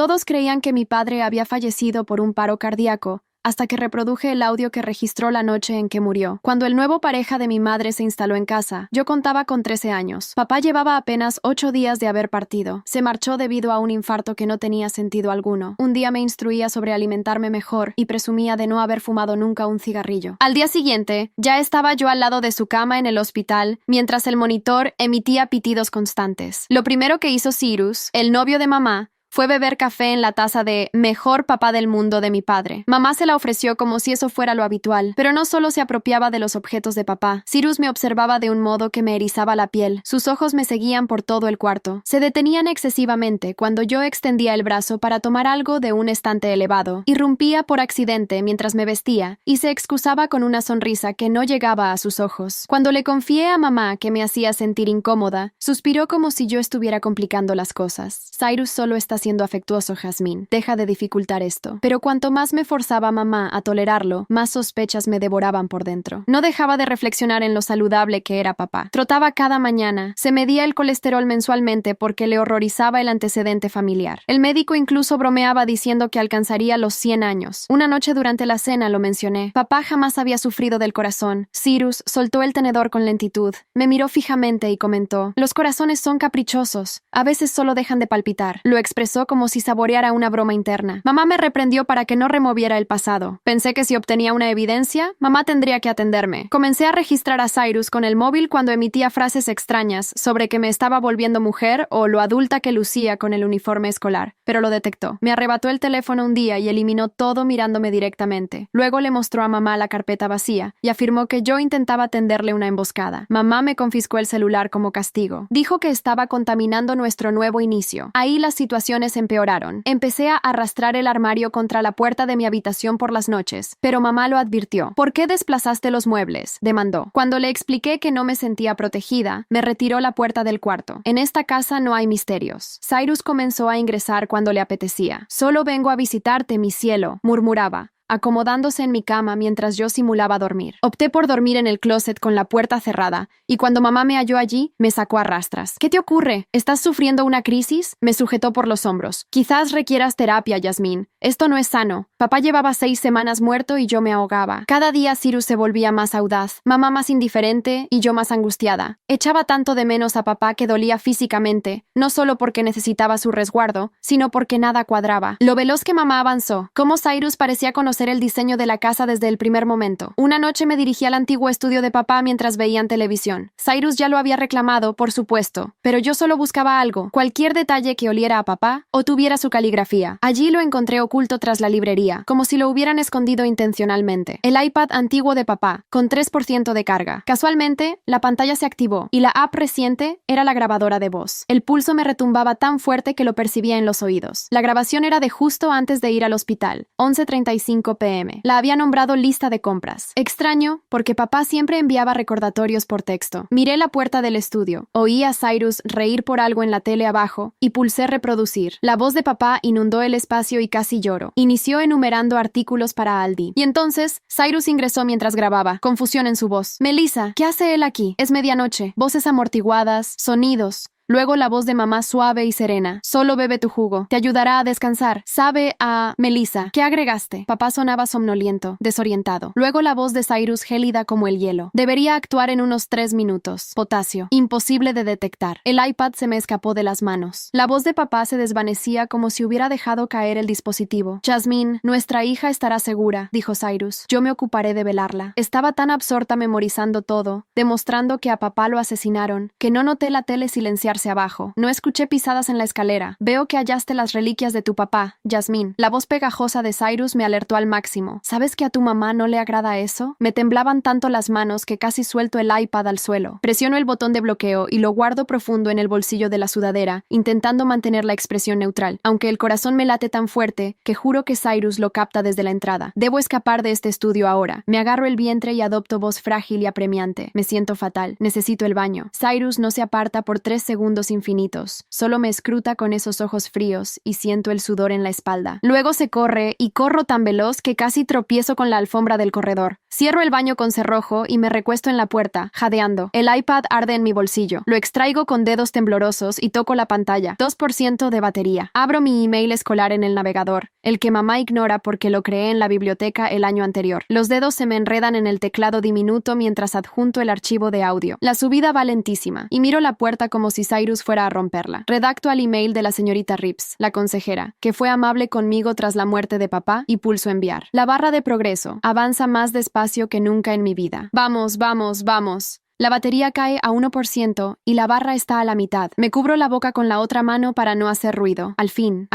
Todos creían que mi padre había fallecido por un paro cardíaco, hasta que reproduje el audio que registró la noche en que murió. Cuando el nuevo pareja de mi madre se instaló en casa, yo contaba con 13 años. Papá llevaba apenas 8 días de haber partido. Se marchó debido a un infarto que no tenía sentido alguno. Un día me instruía sobre alimentarme mejor y presumía de no haber fumado nunca un cigarrillo. Al día siguiente, ya estaba yo al lado de su cama en el hospital, mientras el monitor emitía pitidos constantes. Lo primero que hizo Cyrus, el novio de mamá, fue beber café en la taza de mejor papá del mundo de mi padre. Mamá se la ofreció como si eso fuera lo habitual, pero no solo se apropiaba de los objetos de papá. Cyrus me observaba de un modo que me erizaba la piel. Sus ojos me seguían por todo el cuarto. Se detenían excesivamente cuando yo extendía el brazo para tomar algo de un estante elevado. Irrumpía por accidente mientras me vestía y se excusaba con una sonrisa que no llegaba a sus ojos. Cuando le confié a mamá que me hacía sentir incómoda, suspiró como si yo estuviera complicando las cosas. Cyrus solo está siendo afectuoso, Jasmine. Deja de dificultar esto. Pero cuanto más me forzaba mamá a tolerarlo, más sospechas me devoraban por dentro. No dejaba de reflexionar en lo saludable que era papá. Trotaba cada mañana. Se medía el colesterol mensualmente porque le horrorizaba el antecedente familiar. El médico incluso bromeaba diciendo que alcanzaría los 100 años. Una noche durante la cena lo mencioné. Papá jamás había sufrido del corazón. Cyrus soltó el tenedor con lentitud. Me miró fijamente y comentó: «Los corazones son caprichosos. A veces solo dejan de palpitar». Lo expresó como si saboreara una broma interna. Mamá me reprendió para que no removiera el pasado. Pensé que si obtenía una evidencia, mamá tendría que atenderme. Comencé a registrar a Cyrus con el móvil cuando emitía frases extrañas sobre que me estaba volviendo mujer o lo adulta que lucía con el uniforme escolar, pero lo detectó. Me arrebató el teléfono un día y eliminó todo mirándome directamente. Luego le mostró a mamá la carpeta vacía y afirmó que yo intentaba tenderle una emboscada. Mamá me confiscó el celular como castigo. Dijo que estaba contaminando nuestro nuevo inicio. Ahí la situación empeoraron. Empecé a arrastrar el armario contra la puerta de mi habitación por las noches, pero mamá lo advirtió. «¿Por qué desplazaste los muebles?», demandó. Cuando le expliqué que no me sentía protegida, me retiró la puerta del cuarto. En esta casa no hay misterios. Cyrus comenzó a ingresar cuando le apetecía. «Solo vengo a visitarte, mi cielo», murmuraba, acomodándose en mi cama mientras yo simulaba dormir. Opté por dormir en el closet con la puerta cerrada, y cuando mamá me halló allí, me sacó a rastras. «¿Qué te ocurre? ¿Estás sufriendo una crisis?», me sujetó por los hombros. «Quizás requieras terapia, Jasmine. Esto no es sano». Papá llevaba 6 semanas muerto y yo me ahogaba. Cada día Cyrus se volvía más audaz, mamá más indiferente y yo más angustiada. Echaba tanto de menos a papá que dolía físicamente, no solo porque necesitaba su resguardo, sino porque nada cuadraba. Lo veloz que mamá avanzó, cómo Cyrus parecía conocer el diseño de la casa desde el primer momento. Una noche me dirigí al antiguo estudio de papá mientras veían televisión. Cyrus ya lo había reclamado, por supuesto, pero yo solo buscaba algo, cualquier detalle que oliera a papá o tuviera su caligrafía. Allí lo encontré oculto tras la librería, como si lo hubieran escondido intencionalmente. El iPad antiguo de papá, con 3% de carga. Casualmente, la pantalla se activó y la app reciente era la grabadora de voz. El pulso me retumbaba tan fuerte que lo percibía en los oídos. La grabación era de justo antes de ir al hospital, 11:35 p.m. La había nombrado lista de compras. Extraño, porque papá siempre enviaba recordatorios por texto. Miré la puerta del estudio, oí a Cyrus reír por algo en la tele abajo y pulsé reproducir. La voz de papá inundó el espacio y casi lloro. Inició enumerando artículos para Aldi. Y entonces, Cyrus ingresó mientras grababa, confusión en su voz. «Melissa, ¿qué hace él aquí? Es medianoche». Voces amortiguadas, sonidos. Luego la voz de mamá suave y serena. «Solo bebe tu jugo. Te ayudará a descansar. Sabe a... Melissa, ¿qué agregaste?» Papá sonaba somnoliento, desorientado. Luego la voz de Cyrus gélida como el hielo. «Debería actuar en unos 3 minutos. Potasio. Imposible de detectar». El iPad se me escapó de las manos. La voz de papá se desvanecía como si hubiera dejado caer el dispositivo. «Jasmine, nuestra hija estará segura», dijo Cyrus. «Yo me ocuparé de velarla». Estaba tan absorta memorizando todo, demostrando que a papá lo asesinaron, que no noté la tele silenciarse abajo. No escuché pisadas en la escalera. «Veo que hallaste las reliquias de tu papá, Jasmine». La voz pegajosa de Cyrus me alertó al máximo. «¿Sabes que a tu mamá no le agrada eso?» Me temblaban tanto las manos que casi suelto el iPad al suelo. Presiono el botón de bloqueo y lo guardo profundo en el bolsillo de la sudadera, intentando mantener la expresión neutral, aunque el corazón me late tan fuerte que juro que Cyrus lo capta desde la entrada. Debo escapar de este estudio ahora. Me agarro el vientre y adopto voz frágil y apremiante. Me siento fatal. Necesito el baño. Cyrus no se aparta por 3 segundos segundos infinitos. Solo me escruta con esos ojos fríos y siento el sudor en la espalda. Luego se corre y corro tan veloz que casi tropiezo con la alfombra del corredor. Cierro el baño con cerrojo y me recuesto en la puerta, jadeando. El iPad arde en mi bolsillo. Lo extraigo con dedos temblorosos y toco la pantalla. 2% de batería. Abro mi email escolar en el navegador, el que mamá ignora porque lo creé en la biblioteca el año anterior. Los dedos se me enredan en el teclado diminuto mientras adjunto el archivo de audio. La subida va lentísima y miro la puerta como si Cyrus fuera a romperla. Redacto al email de la señorita Reeves, la consejera, que fue amable conmigo tras la muerte de papá, y pulso enviar. La barra de progreso avanza más despacio que nunca en mi vida. Vamos, vamos, vamos. La batería cae a 1% y la barra está a la mitad. Me cubro la boca con la otra mano para no hacer ruido. Al fin,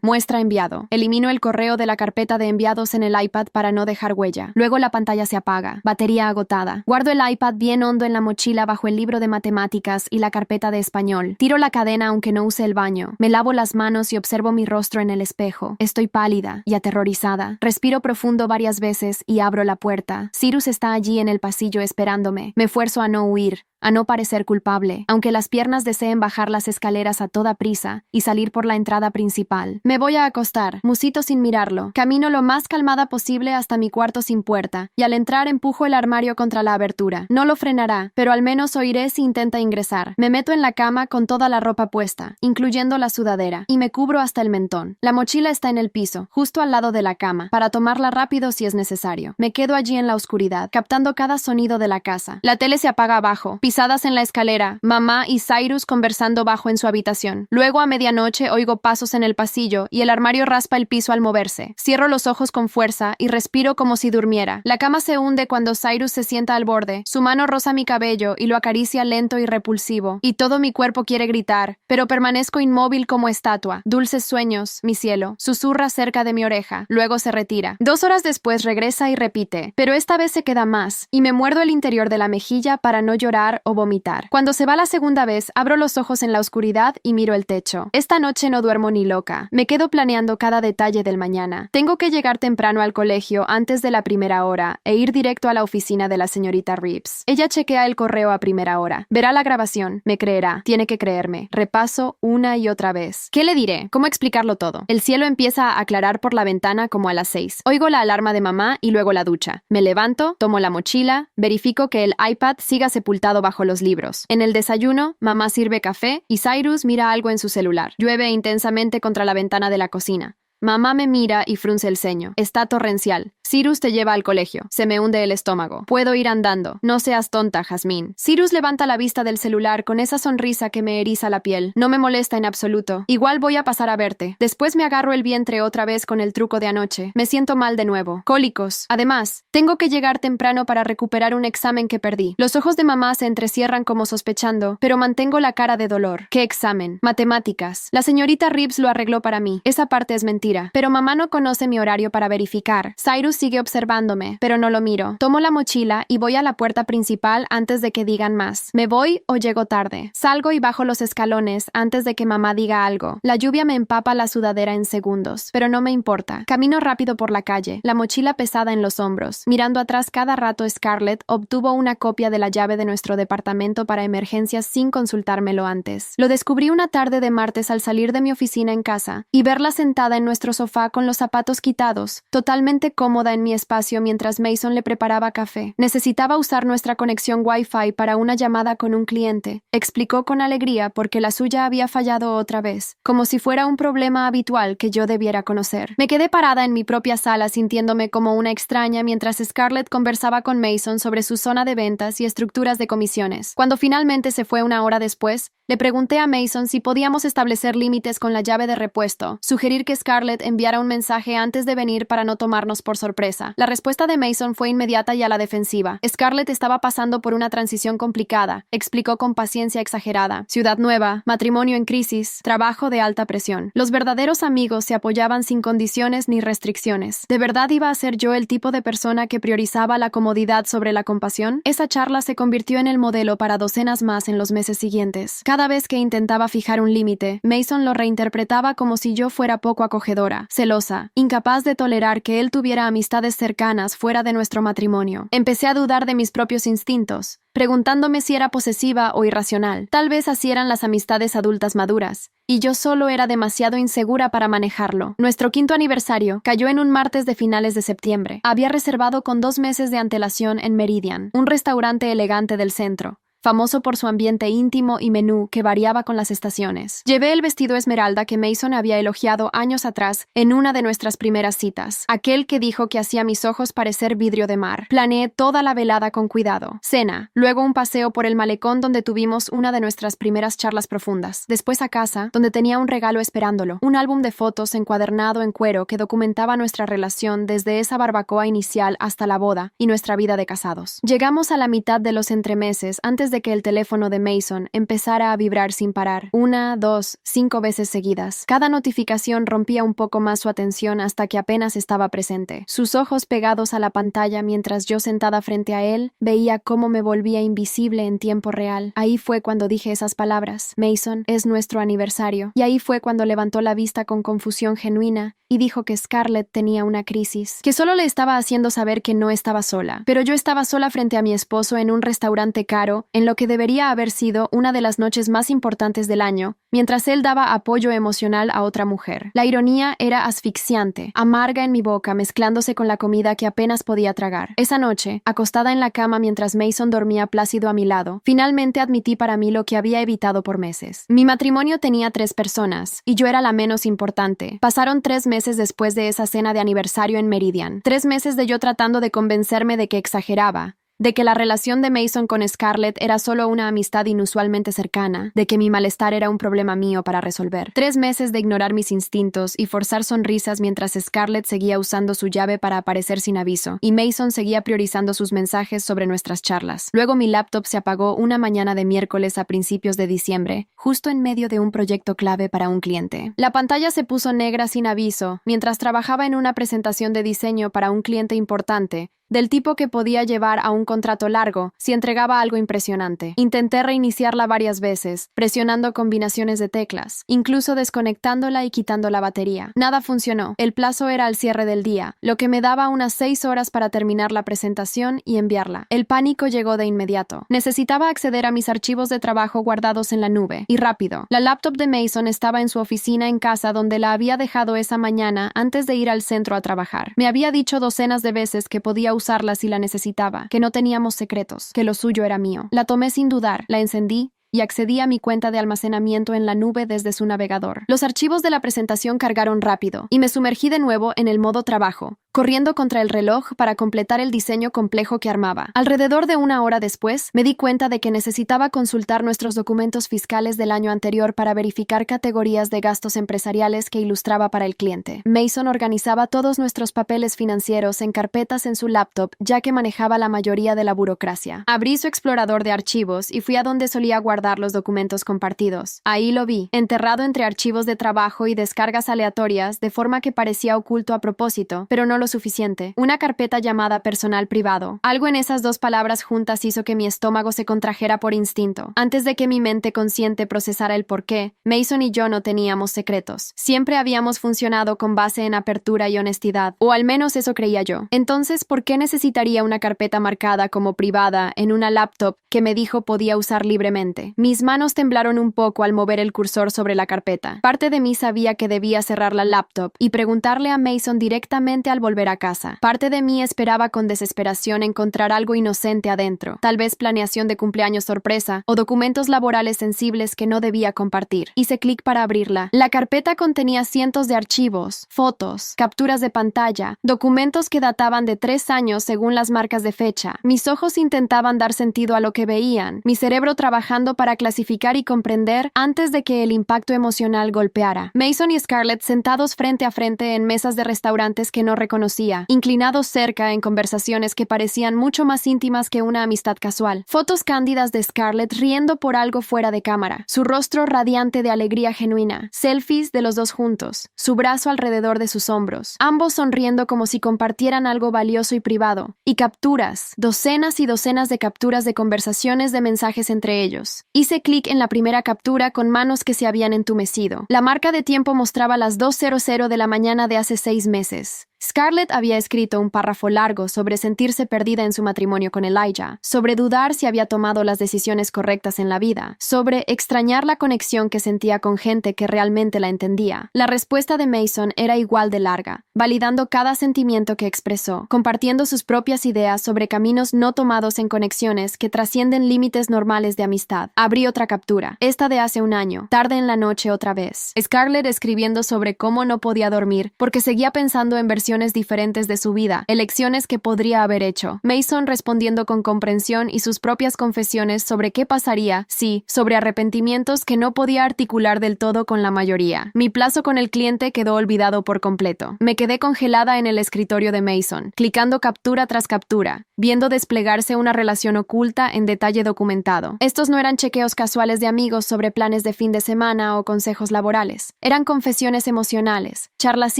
muestra enviado. Elimino el correo de la carpeta de enviados en el iPad para no dejar huella. Luego la pantalla se apaga. Batería agotada. Guardo el iPad bien hondo en la mochila bajo el libro de matemáticas y la carpeta de español. Tiro la cadena aunque no use el baño. Me lavo las manos y observo mi rostro en el espejo. Estoy pálida y aterrorizada. Respiro profundo varias veces y abro la puerta. Cyrus está allí en el pasillo esperándome. Me esfuerzo a no huir, a no parecer culpable, aunque las piernas deseen bajar las escaleras a toda prisa y salir por la entrada principal. Me voy a acostar, musito sin mirarlo. Camino lo más calmada posible hasta mi cuarto sin puerta, y al entrar empujo el armario contra la abertura. No lo frenará, pero al menos oiré si intenta ingresar. Me meto en la cama con toda la ropa puesta, incluyendo la sudadera, y me cubro hasta el mentón. La mochila está en el piso, justo al lado de la cama, para tomarla rápido si es necesario. Me quedo allí en la oscuridad, captando cada sonido de la casa. La tele se apaga abajo, pisadas en la escalera, mamá y Cyrus conversando bajo en su habitación. Luego a medianoche oigo pasos en el pasillo y el armario raspa el piso al moverse. Cierro los ojos con fuerza y respiro como si durmiera. La cama se hunde cuando Cyrus se sienta al borde. Su mano roza mi cabello y lo acaricia lento y repulsivo. Y todo mi cuerpo quiere gritar, pero permanezco inmóvil como estatua. Dulces sueños, mi cielo, susurra cerca de mi oreja. Luego se retira. 2 horas después regresa y repite, pero esta vez se queda más, y me muerdo el interior de la mejilla para no llorar o vomitar. Cuando se va la segunda vez, abro los ojos en la oscuridad y miro el techo. Esta noche no duermo ni loca. Me quedo planeando cada detalle del mañana. Tengo que llegar temprano al colegio antes de la primera hora e ir directo a la oficina de la señorita Reeves. Ella chequea el correo a primera hora. Verá la grabación. Me creerá. Tiene que creerme. Repaso una y otra vez. ¿Qué le diré? ¿Cómo explicarlo todo? El cielo empieza a aclarar por la ventana como a las 6. Oigo la alarma de mamá y luego la ducha. Me levanto, tomo la mochila, verifico que el iPad siga sepultado bajo los libros. En el desayuno, mamá sirve café y Cyrus mira algo en su celular. Llueve intensamente contra la ventana de la cocina. Mamá me mira y frunce el ceño. Está torrencial. Cyrus te lleva al colegio. Se me hunde el estómago. Puedo ir andando. No seas tonta, Jazmín. Cyrus levanta la vista del celular con esa sonrisa que me eriza la piel. No me molesta en absoluto. Igual voy a pasar a verte. Después me agarro el vientre otra vez con el truco de anoche. Me siento mal de nuevo. Cólicos. Además, tengo que llegar temprano para recuperar un examen que perdí. Los ojos de mamá se entrecierran como sospechando, pero mantengo la cara de dolor. ¿Qué examen? Matemáticas. La señorita Reeves lo arregló para mí. Esa parte es mentira. Pero mamá no conoce mi horario para verificar. Cyrus sigue observándome, pero no lo miro. Tomo la mochila y voy a la puerta principal antes de que digan más. ¿Me voy o llego tarde? Salgo y bajo los escalones antes de que mamá diga algo. La lluvia me empapa la sudadera en segundos, pero no me importa. Camino rápido por la calle, la mochila pesada en los hombros. Mirando atrás cada rato, Scarlett obtuvo una copia de la llave de nuestro departamento para emergencias sin consultármelo antes. Lo descubrí una tarde de martes al salir de mi oficina en casa y verla sentada en nuestro sofá con los zapatos quitados, totalmente cómoda en mi espacio mientras Mason le preparaba café. Necesitaba usar nuestra conexión Wi-Fi para una llamada con un cliente, explicó con alegría porque la suya había fallado otra vez, como si fuera un problema habitual que yo debiera conocer. Me quedé parada en mi propia sala sintiéndome como una extraña mientras Scarlett conversaba con Mason sobre su zona de ventas y estructuras de comisiones. Cuando finalmente se fue una hora después, le pregunté a Mason si podíamos establecer límites con la llave de repuesto, sugerir que Scarlett enviara un mensaje antes de venir para no tomarnos por sorpresa. La respuesta de Mason fue inmediata y a la defensiva. Scarlett estaba pasando por una transición complicada, explicó con paciencia exagerada. Ciudad nueva, matrimonio en crisis, trabajo de alta presión. Los verdaderos amigos se apoyaban sin condiciones ni restricciones. ¿De verdad iba a ser yo el tipo de persona que priorizaba la comodidad sobre la compasión? Esa charla se convirtió en el modelo para docenas más en los meses siguientes. Cada vez que intentaba fijar un límite, Mason lo reinterpretaba como si yo fuera poco acogedora, celosa, incapaz de tolerar que él tuviera a mi amistades cercanas fuera de nuestro matrimonio. Empecé a dudar de mis propios instintos, preguntándome si era posesiva o irracional. Tal vez así eran las amistades adultas maduras, y yo solo era demasiado insegura para manejarlo. Nuestro 5º aniversario cayó en un martes de finales de septiembre. Había reservado con 2 meses de antelación en Meridian, un restaurante elegante del centro, famoso por su ambiente íntimo y menú que variaba con las estaciones. Llevé el vestido esmeralda que Mason había elogiado años atrás en una de nuestras primeras citas, aquel que dijo que hacía mis ojos parecer vidrio de mar. Planeé toda la velada con cuidado. Cena, luego un paseo por el malecón donde tuvimos una de nuestras primeras charlas profundas. Después a casa, donde tenía un regalo esperándolo, un álbum de fotos encuadernado en cuero que documentaba nuestra relación desde esa barbacoa inicial hasta la boda y nuestra vida de casados. Llegamos a la mitad de los entremeses antes de que el teléfono de Mason empezara a vibrar sin parar, 1, 2, 5 veces seguidas. Cada notificación rompía un poco más su atención hasta que apenas estaba presente. Sus ojos pegados a la pantalla mientras yo sentada frente a él, veía cómo me volvía invisible en tiempo real. Ahí fue cuando dije esas palabras: Mason, es nuestro aniversario. Y ahí fue cuando levantó la vista con confusión genuina y dijo que Scarlett tenía una crisis, que solo le estaba haciendo saber que no estaba sola. Pero yo estaba sola frente a mi esposo en un restaurante caro, en lo que debería haber sido una de las noches más importantes del año, mientras él daba apoyo emocional a otra mujer. La ironía era asfixiante, amarga en mi boca, mezclándose con la comida que apenas podía tragar. Esa noche, acostada en la cama mientras Mason dormía plácido a mi lado, finalmente admití para mí lo que había evitado por meses. Mi matrimonio tenía 3 personas, y yo era la menos importante. Pasaron 3 meses después de esa cena de aniversario en Meridian. 3 meses de yo tratando de convencerme de que exageraba, de que la relación de Mason con Scarlett era solo una amistad inusualmente cercana, de que mi malestar era un problema mío para resolver. 3 meses de ignorar mis instintos y forzar sonrisas mientras Scarlett seguía usando su llave para aparecer sin aviso, y Mason seguía priorizando sus mensajes sobre nuestras charlas. Luego mi laptop se apagó una mañana de miércoles a principios de diciembre, justo en medio de un proyecto clave para un cliente. La pantalla se puso negra sin aviso, mientras trabajaba en una presentación de diseño para un cliente importante, del tipo que podía llevar a un contrato largo si entregaba algo impresionante. Intenté reiniciarla varias veces, presionando combinaciones de teclas, incluso desconectándola y quitando la batería. Nada funcionó. El plazo era al cierre del día, lo que me daba unas 6 horas para terminar la presentación y enviarla. El pánico llegó de inmediato. Necesitaba acceder a mis archivos de trabajo guardados en la nube, y rápido. La laptop de Mason estaba en su oficina en casa donde la había dejado esa mañana antes de ir al centro a trabajar. Me había dicho docenas de veces que podía usarla si la necesitaba, que no teníamos secretos, que lo suyo era mío. La tomé sin dudar, la encendí y accedí a mi cuenta de almacenamiento en la nube desde su navegador. Los archivos de la presentación cargaron rápido, y me sumergí de nuevo en el modo trabajo, corriendo contra el reloj para completar el diseño complejo que armaba. Alrededor de 1 hora después, me di cuenta de que necesitaba consultar nuestros documentos fiscales del año anterior para verificar categorías de gastos empresariales que ilustraba para el cliente. Mason organizaba todos nuestros papeles financieros en carpetas en su laptop, ya que manejaba la mayoría de la burocracia. Abrí su explorador de archivos y fui a donde solía guardar los documentos compartidos. Ahí lo vi, enterrado entre archivos de trabajo y descargas aleatorias, de forma que parecía oculto a propósito, pero no lo suficiente. Una carpeta llamada personal privado. Algo en esas 2 palabras juntas hizo que mi estómago se contrajera por instinto. Antes de que mi mente consciente procesara el porqué, Mason y yo no teníamos secretos. Siempre habíamos funcionado con base en apertura y honestidad, o al menos eso creía yo. Entonces, ¿por qué necesitaría una carpeta marcada como privada en una laptop que me dijo podía usar libremente? Mis manos temblaron un poco al mover el cursor sobre la carpeta. Parte de mí sabía que debía cerrar la laptop y preguntarle a Mason directamente al volver a casa. Parte de mí esperaba con desesperación encontrar algo inocente adentro, tal vez planeación de cumpleaños sorpresa o documentos laborales sensibles que no debía compartir. Hice clic para abrirla. La carpeta contenía cientos de archivos, fotos, capturas de pantalla, documentos que databan de 3 años según las marcas de fecha. Mis ojos intentaban dar sentido a lo que veían, mi cerebro trabajando para clasificar y comprender antes de que el impacto emocional golpeara. Mason y Scarlett sentados frente a frente en mesas de restaurantes que no reconocía, inclinados cerca en conversaciones que parecían mucho más íntimas que una amistad casual. Fotos cándidas de Scarlett riendo por algo fuera de cámara, su rostro radiante de alegría genuina, selfies de los dos juntos, su brazo alrededor de sus hombros, ambos sonriendo como si compartieran algo valioso y privado, y capturas, docenas y docenas de capturas de conversaciones de mensajes entre ellos. Hice clic en la primera captura con manos que se habían entumecido. La marca de tiempo mostraba las 2:00 de la mañana de hace 6 meses. Scarlett había escrito un párrafo largo sobre sentirse perdida en su matrimonio con Elijah, sobre dudar si había tomado las decisiones correctas en la vida, sobre extrañar la conexión que sentía con gente que realmente la entendía. La respuesta de Mason era igual de larga, validando cada sentimiento que expresó, compartiendo sus propias ideas sobre caminos no tomados en conexiones que trascienden límites normales de amistad. Abrí otra captura, esta de hace un año, tarde en la noche otra vez. Scarlett escribiendo sobre cómo no podía dormir porque seguía pensando en versiones diferentes de su vida, elecciones que podría haber hecho. Mason respondiendo con comprensión y sus propias confesiones sobre qué pasaría si, sobre arrepentimientos que no podía articular del todo con la mayoría. Mi plazo con el cliente quedó olvidado por completo. Me quedé congelada en el escritorio de Mason, clicando captura tras captura, viendo desplegarse una relación oculta en detalle documentado. Estos no eran chequeos casuales de amigos sobre planes de fin de semana o consejos laborales. Eran confesiones emocionales, charlas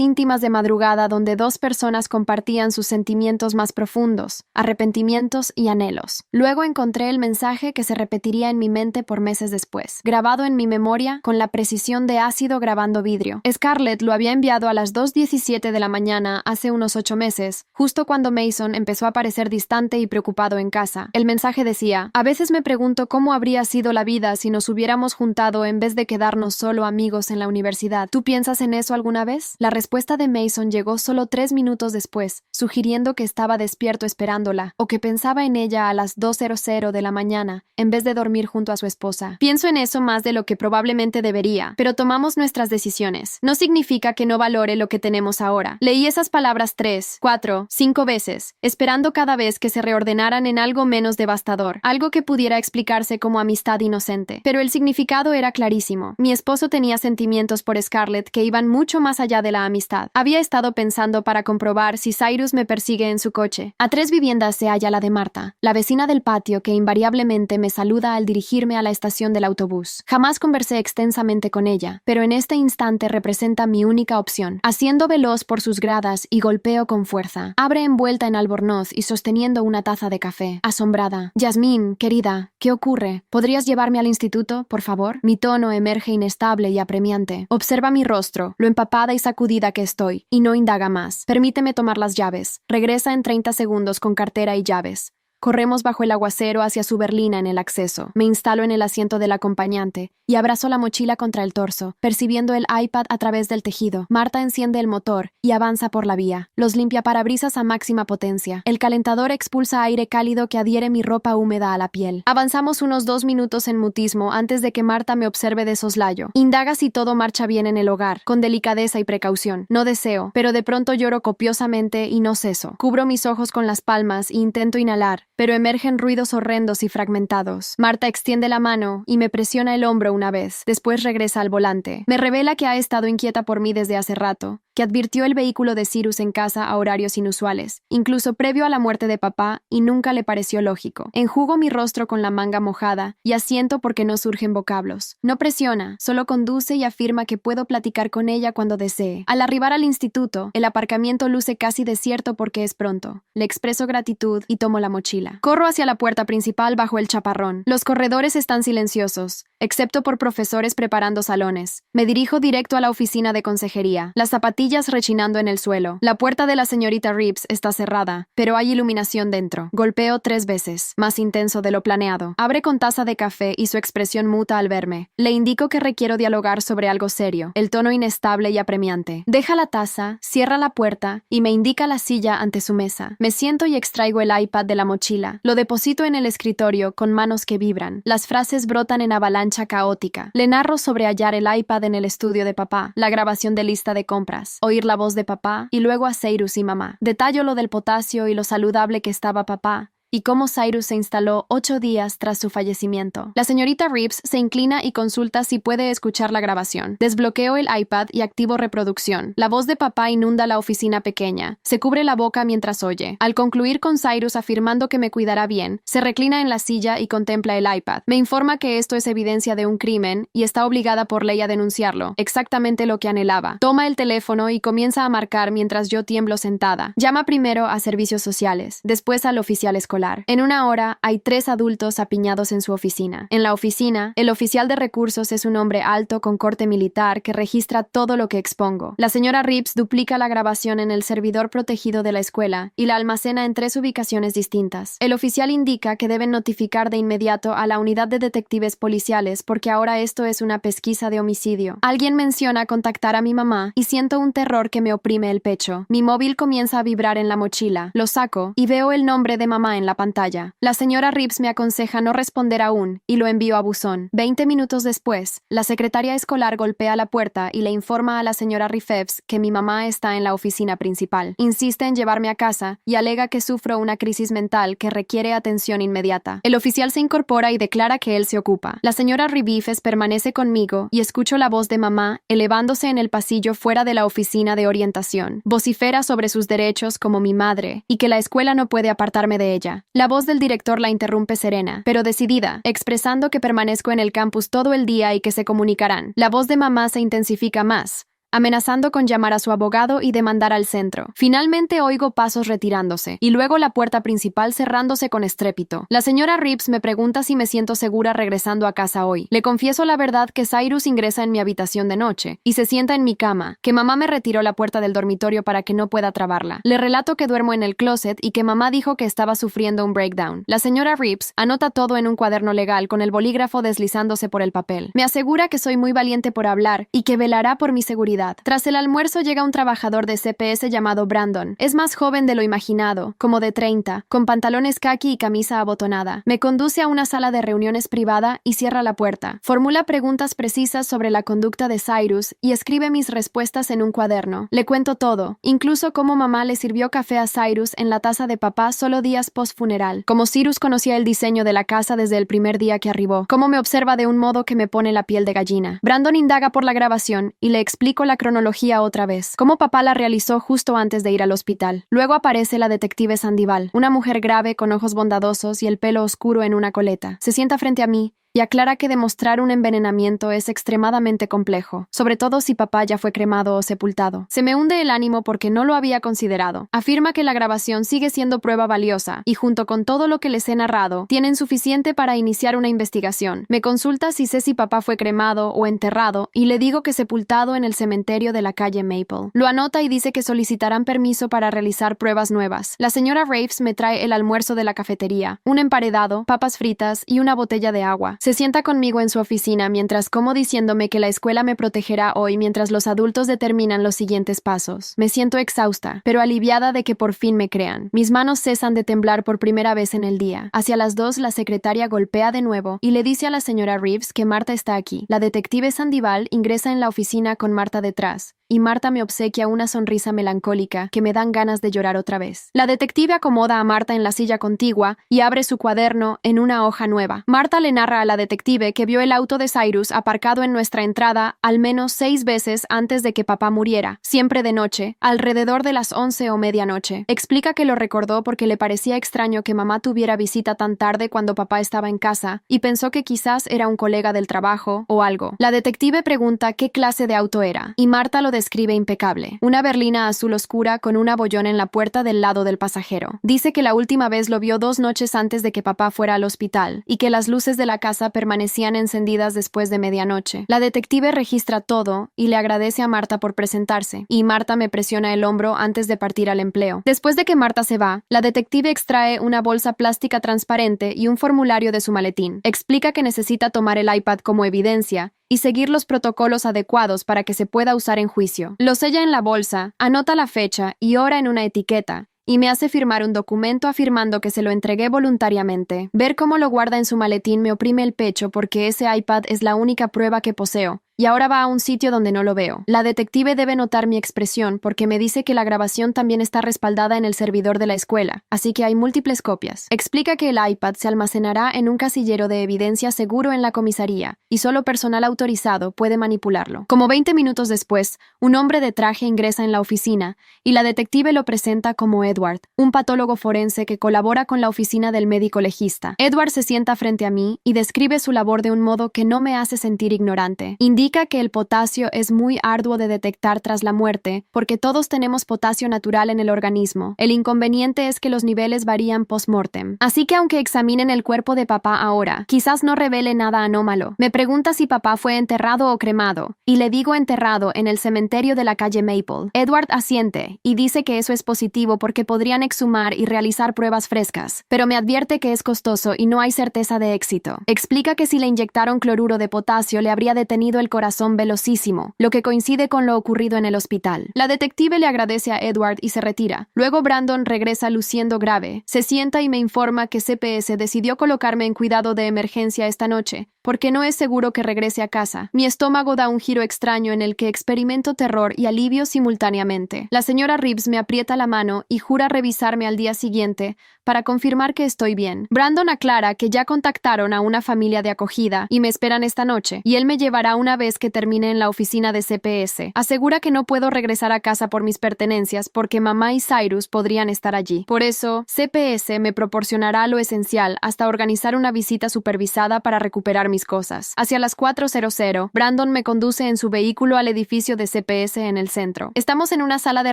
íntimas de madrugada donde dos personas compartían sus sentimientos más profundos, arrepentimientos y anhelos. Luego encontré el mensaje que se repetiría en mi mente por meses después, grabado en mi memoria con la precisión de ácido grabando vidrio. Scarlett lo había enviado a las 2:17 de la mañana hace unos 8 meses, justo cuando Mason empezó a parecer distante y preocupado en casa. El mensaje decía: a veces me pregunto cómo habría sido la vida si nos hubiéramos juntado en vez de quedarnos solo amigos en la universidad. ¿Tú piensas en eso alguna vez? La respuesta de Mason llegó solo 3 minutos después, sugiriendo que estaba despierto esperándola, o que pensaba en ella a las 2:00 de la mañana, en vez de dormir junto a su esposa. Pienso en eso más de lo que probablemente debería, pero tomamos nuestras decisiones. No significa que no valore lo que tenemos ahora. Leí esas palabras 3, 4, 5 veces, esperando cada vez que se reordenaran en algo menos devastador, algo que pudiera explicarse como amistad inocente. Pero el significado era clarísimo. Mi esposo tenía sentimientos por Scarlett que iban mucho más allá de la amistad. Había estado pensando para comprobar si Cyrus me persigue en su coche. A 3 viviendas se halla la de Marta, la vecina del patio que invariablemente me saluda al dirigirme a la estación del autobús. Jamás conversé extensamente con ella, pero en este instante representa mi única opción. Haciendo veloz por sus gradas y golpeo con fuerza. Abre envuelta en albornoz y sosteniendo una taza de café. Asombrada. Yasmín, querida, ¿qué ocurre? ¿Podrías llevarme al instituto, por favor? Mi tono emerge inestable y apremiante. Observa mi rostro, lo empapada y sacudida que estoy, y no indaga más. Permíteme tomar las llaves. Regresa en 30 segundos con cartera y llaves. Corremos bajo el aguacero hacia su berlina en el acceso. Me instalo en el asiento del acompañante y abrazo la mochila contra el torso, percibiendo el iPad a través del tejido. Marta enciende el motor y avanza por la vía. Los limpiaparabrisas a máxima potencia. El calentador expulsa aire cálido que adhiere mi ropa húmeda a la piel. Avanzamos unos 2 minutos en mutismo antes de que Marta me observe de soslayo. Indaga si todo marcha bien en el hogar, con delicadeza y precaución. No deseo, pero de pronto lloro copiosamente y no ceso. Cubro mis ojos con las palmas e intento inhalar, pero emergen ruidos horrendos y fragmentados. Marta extiende la mano y me presiona el hombro una vez. Después regresa al volante. Me revela que ha estado inquieta por mí desde hace rato, que advirtió el vehículo de Cyrus en casa a horarios inusuales, incluso previo a la muerte de papá, y nunca le pareció lógico. Enjugo mi rostro con la manga mojada y asiento porque no surgen vocablos. No presiona, solo conduce y afirma que puedo platicar con ella cuando desee. Al arribar al instituto, el aparcamiento luce casi desierto porque es pronto. Le expreso gratitud y tomo la mochila. Corro hacia la puerta principal bajo el chaparrón. Los corredores están silenciosos, excepto por profesores preparando salones. Me dirijo directo a la oficina de consejería. Las zapatillas rechinando en el suelo. La puerta de la señorita Reeves está cerrada, pero hay iluminación dentro. Golpeo 3 veces, más intenso de lo planeado. Abre con taza de café y su expresión muta al verme. Le indico que requiero dialogar sobre algo serio, el tono inestable y apremiante. Deja la taza, cierra la puerta y me indica la silla ante su mesa. Me siento y extraigo el iPad de la mochila. Lo deposito en el escritorio con manos que vibran. Las frases brotan en avalancha caótica. Le narro sobre hallar el iPad en el estudio de papá, la grabación de lista de compras, oír la voz de papá y luego a Cyrus y mamá. Detallo lo del potasio y lo saludable que estaba papá, y cómo Cyrus se instaló 8 días tras su fallecimiento. La señorita Reeves se inclina y consulta si puede escuchar la grabación. Desbloqueo el iPad y activo reproducción. La voz de papá inunda la oficina pequeña. Se cubre la boca mientras oye. Al concluir con Cyrus afirmando que me cuidará bien, se reclina en la silla y contempla el iPad. Me informa que esto es evidencia de un crimen y está obligada por ley a denunciarlo. Exactamente lo que anhelaba. Toma el teléfono y comienza a marcar mientras yo tiemblo sentada. Llama primero a servicios sociales, después al oficial escolar. escolar. En una hora, hay 3 adultos apiñados en su oficina. En la oficina, el oficial de recursos es un hombre alto con corte militar que registra todo lo que expongo. La señora Reeves duplica la grabación en el servidor protegido de la escuela y la almacena en 3 ubicaciones distintas. El oficial indica que deben notificar de inmediato a la unidad de detectives policiales porque ahora esto es una pesquisa de homicidio. Alguien menciona contactar a mi mamá y siento un terror que me oprime el pecho. Mi móvil comienza a vibrar en la mochila. Lo saco y veo el nombre de mamá en la pantalla. La señora Reeves me aconseja no responder aún y lo envío a buzón. 20 minutos después, la secretaria escolar golpea la puerta y le informa a la señora Reeves que mi mamá está en la oficina principal. Insiste en llevarme a casa y alega que sufro una crisis mental que requiere atención inmediata. El oficial se incorpora y declara que él se ocupa. La señora Reeves permanece conmigo y escucho la voz de mamá elevándose en el pasillo fuera de la oficina de orientación. Vocifera sobre sus derechos como mi madre y que la escuela no puede apartarme de ella. La voz del director la interrumpe serena, pero decidida, expresando que permanezco en el campus todo el día y que se comunicarán. La voz de mamá se intensifica más, amenazando con llamar a su abogado y demandar al centro. Finalmente oigo pasos retirándose, y luego la puerta principal cerrándose con estrépito. La señora Reeves me pregunta si me siento segura regresando a casa hoy. Le confieso la verdad que Cyrus ingresa en mi habitación de noche, y se sienta en mi cama, que mamá me retiró la puerta del dormitorio para que no pueda trabarla. Le relato que duermo en el closet y que mamá dijo que estaba sufriendo un breakdown. La señora Reeves anota todo en un cuaderno legal con el bolígrafo deslizándose por el papel. Me asegura que soy muy valiente por hablar y que velará por mi seguridad. Tras el almuerzo llega un trabajador de CPS llamado Brandon. Es más joven de lo imaginado, como de 30, con pantalones caqui y camisa abotonada. Me conduce a una sala de reuniones privada y cierra la puerta. Formula preguntas precisas sobre la conducta de Cyrus y escribe mis respuestas en un cuaderno. Le cuento todo, incluso cómo mamá le sirvió café a Cyrus en la taza de papá solo días post-funeral, cómo Cyrus conocía el diseño de la casa desde el primer día que arribó, cómo me observa de un modo que me pone la piel de gallina. Brandon indaga por la grabación y le explico la cronología otra vez, cómo papá la realizó justo antes de ir al hospital. Luego aparece la detective Sandival, una mujer grave con ojos bondadosos y el pelo oscuro en una coleta. Se sienta frente a mí y aclara que demostrar un envenenamiento es extremadamente complejo, sobre todo si papá ya fue cremado o sepultado. Se me hunde el ánimo porque no lo había considerado. Afirma que la grabación sigue siendo prueba valiosa y junto con todo lo que les he narrado, tienen suficiente para iniciar una investigación. Me consulta si sé si papá fue cremado o enterrado y le digo que sepultado en el cementerio de la calle Maple. Lo anota y dice que solicitarán permiso para realizar pruebas nuevas. La señora Reeves me trae el almuerzo de la cafetería, un emparedado, papas fritas y una botella de agua. Se sienta conmigo en su oficina mientras como diciéndome que la escuela me protegerá hoy mientras los adultos determinan los siguientes pasos. Me siento exhausta, pero aliviada de que por fin me crean. Mis manos cesan de temblar por primera vez en el día. Hacia las 2 la secretaria golpea de nuevo y le dice a la señora Reeves que Marta está aquí. La detective Sandival ingresa en la oficina con Marta detrás, y Marta me obsequia una sonrisa melancólica que me dan ganas de llorar otra vez. La detective acomoda a Marta en la silla contigua y abre su cuaderno en una hoja nueva. Marta le narra a la detective que vio el auto de Cyrus aparcado en nuestra entrada al menos 6 veces antes de que papá muriera, siempre de noche, alrededor de las 11 o medianoche. Explica que lo recordó porque le parecía extraño que mamá tuviera visita tan tarde cuando papá estaba en casa y pensó que quizás era un colega del trabajo o algo. La detective pregunta qué clase de auto era y Marta lo describe impecable. Una berlina azul oscura con un abollón en la puerta del lado del pasajero. Dice que la última vez lo vio 2 noches antes de que papá fuera al hospital y que las luces de la casa permanecían encendidas después de medianoche. La detective registra todo y le agradece a Marta por presentarse, y Marta me presiona el hombro antes de partir al empleo. Después de que Marta se va, la detective extrae una bolsa plástica transparente y un formulario de su maletín. Explica que necesita tomar el iPad como evidencia y seguir los protocolos adecuados para que se pueda usar en juicio. Lo sella en la bolsa, anota la fecha y hora en una etiqueta, y me hace firmar un documento afirmando que se lo entregué voluntariamente. Ver cómo lo guarda en su maletín me oprime el pecho porque ese iPad es la única prueba que poseo. Y ahora va a un sitio donde no lo veo. La detective debe notar mi expresión porque me dice que la grabación también está respaldada en el servidor de la escuela, así que hay múltiples copias. Explica que el iPad se almacenará en un casillero de evidencia seguro en la comisaría y solo personal autorizado puede manipularlo. Como 20 minutos después, un hombre de traje ingresa en la oficina y la detective lo presenta como Edward, un patólogo forense que colabora con la oficina del médico legista. Edward se sienta frente a mí y describe su labor de un modo que no me hace sentir ignorante. Indica Indica que el potasio es muy arduo de detectar tras la muerte, porque todos tenemos potasio natural en el organismo. El inconveniente es que los niveles varían post-mortem. Así que aunque examinen el cuerpo de papá ahora, quizás no revele nada anómalo. Me pregunta si papá fue enterrado o cremado, y le digo enterrado en el cementerio de la calle Maple. Edward asiente, y dice que eso es positivo porque podrían exhumar y realizar pruebas frescas, pero me advierte que es costoso y no hay certeza de éxito. Explica que si le inyectaron cloruro de potasio le habría detenido el corazón velocísimo, lo que coincide con lo ocurrido en el hospital. La detective le agradece a Edward y se retira. Luego Brandon regresa luciendo grave, se sienta y me informa que CPS decidió colocarme en cuidado de emergencia esta noche, porque no es seguro que regrese a casa. Mi estómago da un giro extraño en el que experimento terror y alivio simultáneamente. La señora Reeves me aprieta la mano y jura revisarme al día siguiente para confirmar que estoy bien. Brandon aclara que ya contactaron a una familia de acogida y me esperan esta noche, y él me llevará una vez que termine en la oficina de CPS. Asegura que no puedo regresar a casa por mis pertenencias porque mamá y Cyrus podrían estar allí. Por eso, CPS me proporcionará lo esencial hasta organizar una visita supervisada para recuperar mis cosas. Hacia las 4:00, Brandon me conduce en su vehículo al edificio de CPS en el centro. Estamos en una sala de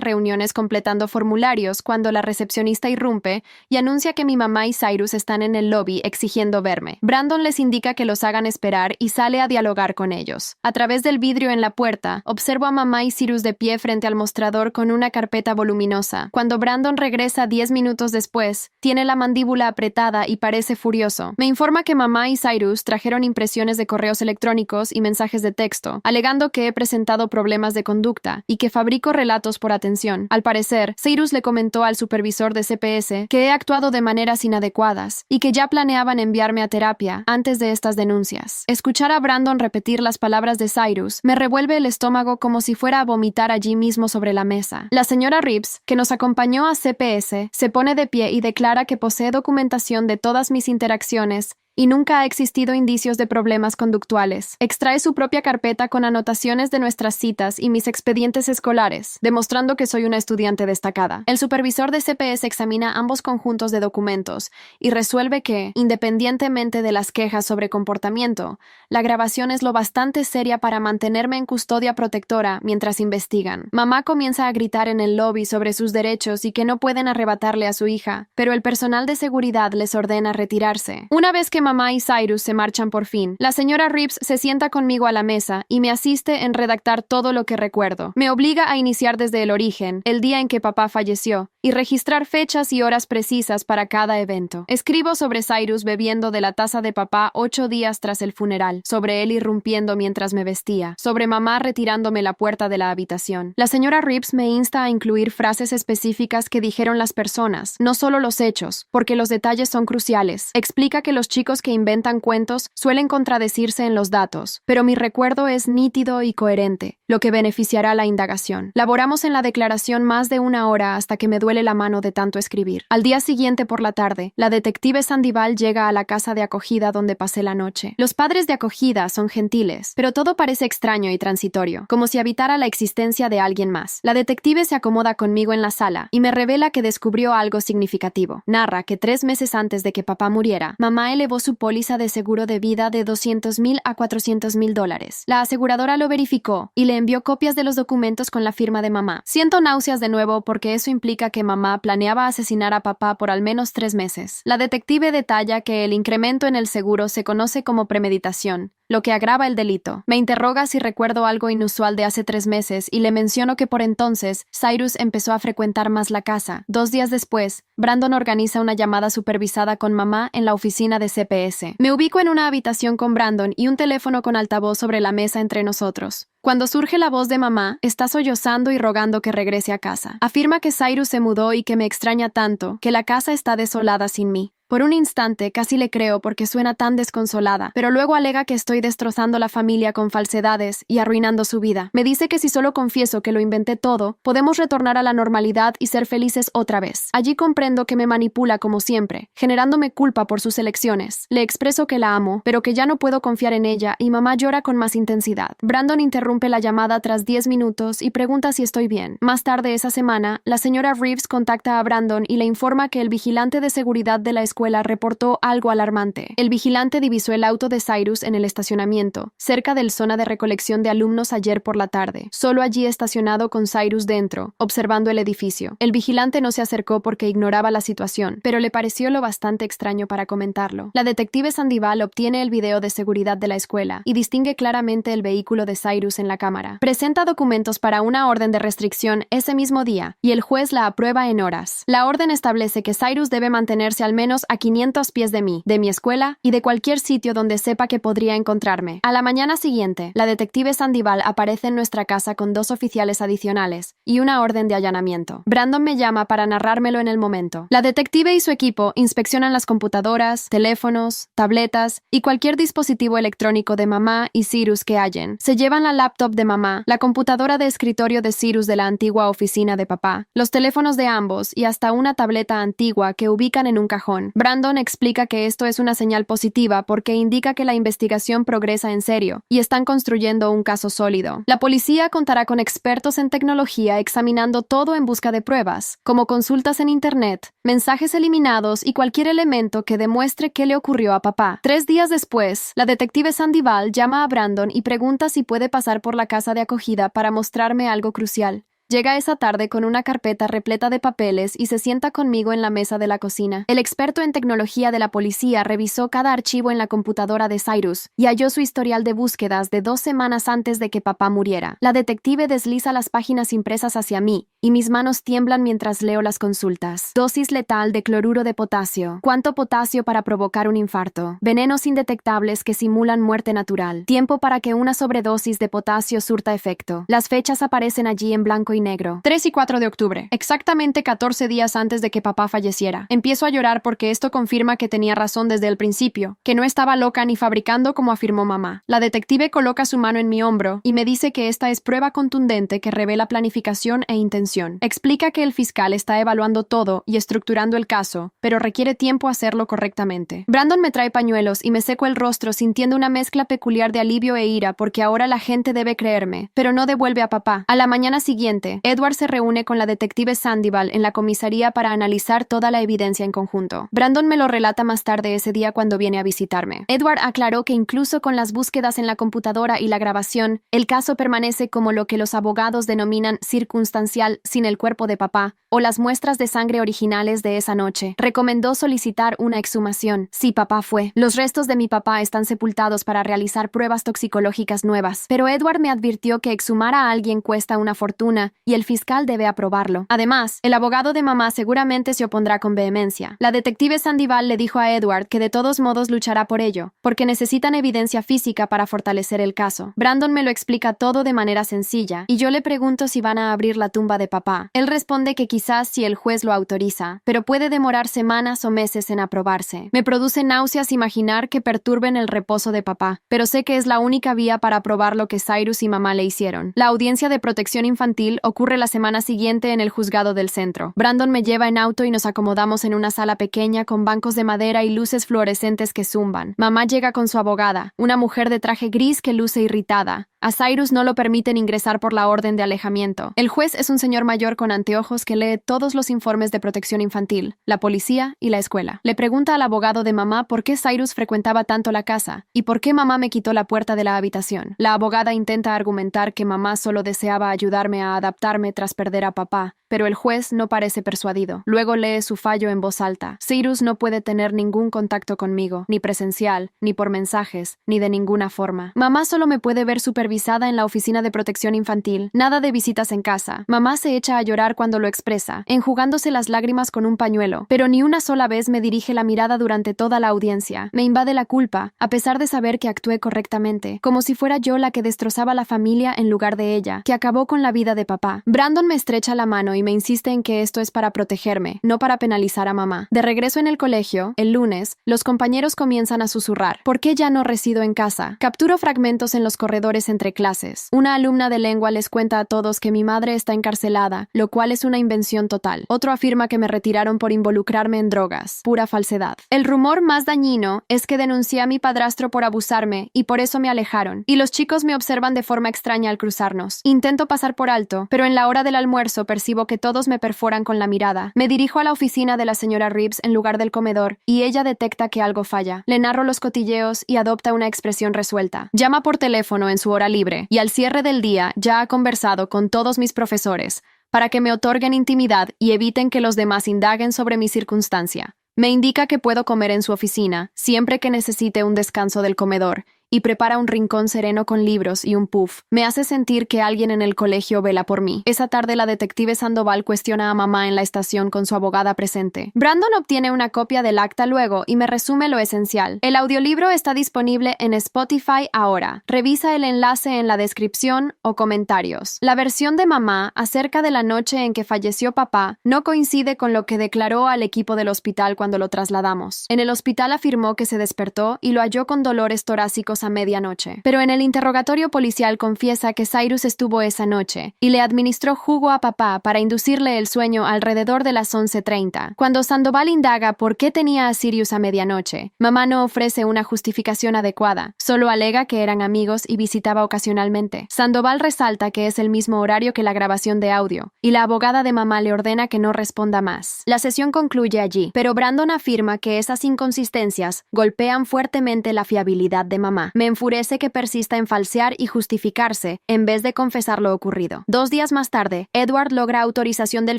reuniones completando formularios cuando la recepcionista irrumpe y anuncia que mi mamá y Cyrus están en el lobby exigiendo verme. Brandon les indica que los hagan esperar y sale a dialogar con ellos. A través del vidrio en la puerta, observo a mamá y Cyrus de pie frente al mostrador con una carpeta voluminosa. Cuando Brandon regresa 10 minutos después, tiene la mandíbula apretada y parece furioso. Me informa que mamá y Cyrus trajeron impresiones de correos electrónicos y mensajes de texto, alegando que he presentado problemas de conducta y que fabrico relatos por atención. Al parecer, Cyrus le comentó al supervisor de CPS que he actuado de maneras inadecuadas y que ya planeaban enviarme a terapia antes de estas denuncias. Escuchar a Brandon repetir las palabras de Cyrus me revuelve el estómago como si fuera a vomitar allí mismo sobre la mesa. La señora Reeves, que nos acompañó a CPS, se pone de pie y declara que posee documentación de todas mis interacciones y nunca ha existido indicios de problemas conductuales. Extrae su propia carpeta con anotaciones de nuestras citas y mis expedientes escolares, demostrando que soy una estudiante destacada. El supervisor de CPS examina ambos conjuntos de documentos y resuelve que, independientemente de las quejas sobre comportamiento, la grabación es lo bastante seria para mantenerme en custodia protectora mientras investigan. Mamá comienza a gritar en el lobby sobre sus derechos y que no pueden arrebatarle a su hija, pero el personal de seguridad les ordena retirarse. Una vez que mamá y Cyrus se marchan por fin, la señora Reeves se sienta conmigo a la mesa y me asiste en redactar todo lo que recuerdo. Me obliga a iniciar desde el origen, el día en que papá falleció, y registrar fechas y horas precisas para cada evento. Escribo sobre Cyrus bebiendo de la taza de papá 8 días tras el funeral, sobre él irrumpiendo mientras me vestía, sobre mamá retirándome la puerta de la habitación. La señora Reeves me insta a incluir frases específicas que dijeron las personas, no solo los hechos, porque los detalles son cruciales. Explica que los chicos que inventan cuentos suelen contradecirse en los datos, pero mi recuerdo es nítido y coherente, lo que beneficiará la indagación. Laboramos en la declaración más de 1 hora hasta que me duele la mano de tanto escribir. Al día siguiente por la tarde, la detective Sandival llega a la casa de acogida donde pasé la noche. Los padres de acogida son gentiles, pero todo parece extraño y transitorio, como si habitara la existencia de alguien más. La detective se acomoda conmigo en la sala y me revela que descubrió algo significativo. Narra que 3 meses antes de que papá muriera, mamá elevó su póliza de seguro de vida de $200,000 a $400,000. La aseguradora lo verificó y le envió copias de los documentos con la firma de mamá. Siento náuseas de nuevo porque eso implica que mamá planeaba asesinar a papá por al menos 3 meses. La detective detalla que el incremento en el seguro se conoce como premeditación, lo que agrava el delito. Me interroga si recuerdo algo inusual de hace 3 meses y le menciono que por entonces Cyrus empezó a frecuentar más la casa. 2 días después, Brandon organiza una llamada supervisada con mamá en la oficina de CPS. Me ubico en una habitación con Brandon y un teléfono con altavoz sobre la mesa entre nosotros. Cuando surge la voz de mamá, está sollozando y rogando que regrese a casa. Afirma que Cyrus se mudó y que me extraña tanto, que la casa está desolada sin mí. Por un instante casi le creo porque suena tan desconsolada, pero luego alega que estoy destrozando la familia con falsedades y arruinando su vida. Me dice que si solo confieso que lo inventé todo, podemos retornar a la normalidad y ser felices otra vez. Allí comprendo que me manipula como siempre, generándome culpa por sus elecciones. Le expreso que la amo, pero que ya no puedo confiar en ella y mamá llora con más intensidad. Brandon interrumpe la llamada tras 10 minutos y pregunta si estoy bien. Más tarde esa semana, la señora Reeves contacta a Brandon y le informa que el vigilante de seguridad de la escuela escuela reportó algo alarmante. El vigilante divisó el auto de Cyrus en el estacionamiento, cerca del zona de recolección de alumnos ayer por la tarde, solo allí estacionado con Cyrus dentro, observando el edificio. El vigilante no se acercó porque ignoraba la situación, pero le pareció lo bastante extraño para comentarlo. La detective Sandoval obtiene el video de seguridad de la escuela y distingue claramente el vehículo de Cyrus en la cámara. Presenta documentos para una orden de restricción ese mismo día, y el juez la aprueba en horas. La orden establece que Cyrus debe mantenerse al menos a 500 pies de mí, de mi escuela y de cualquier sitio donde sepa que podría encontrarme. A la mañana siguiente, la detective Sandoval aparece en nuestra casa con 2 oficiales adicionales y una orden de allanamiento. Brandon me llama para narrármelo en el momento. La detective y su equipo inspeccionan las computadoras, teléfonos, tabletas y cualquier dispositivo electrónico de mamá y Cyrus que hallen. Se llevan la laptop de mamá, la computadora de escritorio de Cyrus de la antigua oficina de papá, los teléfonos de ambos y hasta una tableta antigua que ubican en un cajón. Brandon explica que esto es una señal positiva porque indica que la investigación progresa en serio y están construyendo un caso sólido. La policía contará con expertos en tecnología examinando todo en busca de pruebas, como consultas en internet, mensajes eliminados y cualquier elemento que demuestre qué le ocurrió a papá. 3 días después, la detective Sandoval llama a Brandon y pregunta si puede pasar por la casa de acogida para mostrarme algo crucial. Llega esa tarde con una carpeta repleta de papeles y se sienta conmigo en la mesa de la cocina. El experto en tecnología de la policía revisó cada archivo en la computadora de Cyrus y halló su historial de búsquedas de 2 semanas antes de que papá muriera. La detective desliza las páginas impresas hacia mí y mis manos tiemblan mientras leo las consultas. Dosis letal de cloruro de potasio. ¿Cuánto potasio para provocar un infarto? Venenos indetectables que simulan muerte natural. Tiempo para que una sobredosis de potasio surta efecto. Las fechas aparecen allí en blanco y negro. 3 y 4 de octubre, exactamente 14 días antes de que papá falleciera. Empiezo a llorar porque esto confirma que tenía razón desde el principio, que no estaba loca ni fabricando como afirmó mamá. La detective coloca su mano en mi hombro y me dice que esta es prueba contundente que revela planificación e intención. Explica que el fiscal está evaluando todo y estructurando el caso, pero requiere tiempo hacerlo correctamente. Brandon me trae pañuelos y me seco el rostro sintiendo una mezcla peculiar de alivio e ira porque ahora la gente debe creerme, pero no devuelve a papá. A la mañana siguiente, Edward se reúne con la detective Sandoval en la comisaría para analizar toda la evidencia en conjunto. Brandon me lo relata más tarde ese día cuando viene a visitarme. Edward aclaró que incluso con las búsquedas en la computadora y la grabación, el caso permanece como lo que los abogados denominan circunstancial sin el cuerpo de papá o las muestras de sangre originales de esa noche. Recomendó solicitar una exhumación. Sí, papá fue. Los restos de mi papá están sepultados para realizar pruebas toxicológicas nuevas, pero Edward me advirtió que exhumar a alguien cuesta una fortuna y el fiscal debe aprobarlo. Además, el abogado de mamá seguramente se opondrá con vehemencia. La detective Sandoval le dijo a Edward que de todos modos luchará por ello, porque necesitan evidencia física para fortalecer el caso. Brandon me lo explica todo de manera sencilla, y yo le pregunto si van a abrir la tumba de papá. Él responde que quizás si el juez lo autoriza, pero puede demorar semanas o meses en aprobarse. Me produce náuseas imaginar que perturben el reposo de papá, pero sé que es la única vía para aprobar lo que Cyrus y mamá le hicieron. La audiencia de protección infantil ocurre la semana siguiente en el juzgado del centro. Brandon me lleva en auto y nos acomodamos en una sala pequeña con bancos de madera y luces fluorescentes que zumban. Mamá llega con su abogada, una mujer de traje gris que luce irritada. A Cyrus no lo permiten ingresar por la orden de alejamiento. El juez es un señor mayor con anteojos que lee todos los informes de protección infantil, la policía y la escuela. Le pregunta al abogado de mamá por qué Cyrus frecuentaba tanto la casa y por qué mamá me quitó la puerta de la habitación. La abogada intenta argumentar que mamá solo deseaba ayudarme a adaptarme tras perder a papá, pero el juez no parece persuadido. Luego lee su fallo en voz alta. Cyrus no puede tener ningún contacto conmigo, ni presencial, ni por mensajes, ni de ninguna forma. Mamá solo me puede ver supervisada en la oficina de protección infantil. Nada de visitas en casa. Mamá se echa a llorar cuando lo expresa, enjugándose las lágrimas con un pañuelo, pero ni una sola vez me dirige la mirada durante toda la audiencia. Me invade la culpa, a pesar de saber que actué correctamente, como si fuera yo la que destrozaba la familia en lugar de ella, que acabó con la vida de papá. Brandon me estrecha la mano y me insiste en que esto es para protegerme, no para penalizar a mamá. De regreso en el colegio, el lunes, los compañeros comienzan a susurrar. ¿Por qué ya no resido en casa? Capturo fragmentos en los corredores entre entre clases. Una alumna de lengua les cuenta a todos que mi madre está encarcelada, lo cual es una invención total. Otro afirma que me retiraron por involucrarme en drogas. Pura falsedad. El rumor más dañino es que denuncié a mi padrastro por abusarme y por eso me alejaron. Y los chicos me observan de forma extraña al cruzarnos. Intento pasar por alto, pero en la hora del almuerzo percibo que todos me perforan con la mirada. Me dirijo a la oficina de la señora Reeves en lugar del comedor y ella detecta que algo falla. Le narro los cotilleos y adopta una expresión resuelta. Llama por teléfono en su hora libre y al cierre del día ya ha conversado con todos mis profesores para que me otorguen intimidad y eviten que los demás indaguen sobre mi circunstancia. Me indica que puedo comer en su oficina siempre que necesite un descanso del comedor y prepara un rincón sereno con libros y un puff. Me hace sentir que alguien en el colegio vela por mí. Esa tarde la detective Sandoval cuestiona a mamá en la estación con su abogada presente. Brandon obtiene una copia del acta luego y me resume lo esencial. El audiolibro está disponible en Spotify ahora. Revisa el enlace en la descripción o comentarios. La versión de mamá acerca de la noche en que falleció papá no coincide con lo que declaró al equipo del hospital cuando lo trasladamos. En el hospital afirmó que se despertó y lo halló con dolores torácicos a medianoche. Pero en el interrogatorio policial confiesa que Cyrus estuvo esa noche y le administró jugo a papá para inducirle el sueño alrededor de las 11:30. Cuando Sandoval indaga por qué tenía a Sirius a medianoche, mamá no ofrece una justificación adecuada, solo alega que eran amigos y visitaba ocasionalmente. Sandoval resalta que es el mismo horario que la grabación de audio, y la abogada de mamá le ordena que no responda más. La sesión concluye allí, pero Brandon afirma que esas inconsistencias golpean fuertemente la fiabilidad de mamá. Me enfurece que persista en falsear y justificarse en vez de confesar lo ocurrido. 2 días más tarde, Edward logra autorización del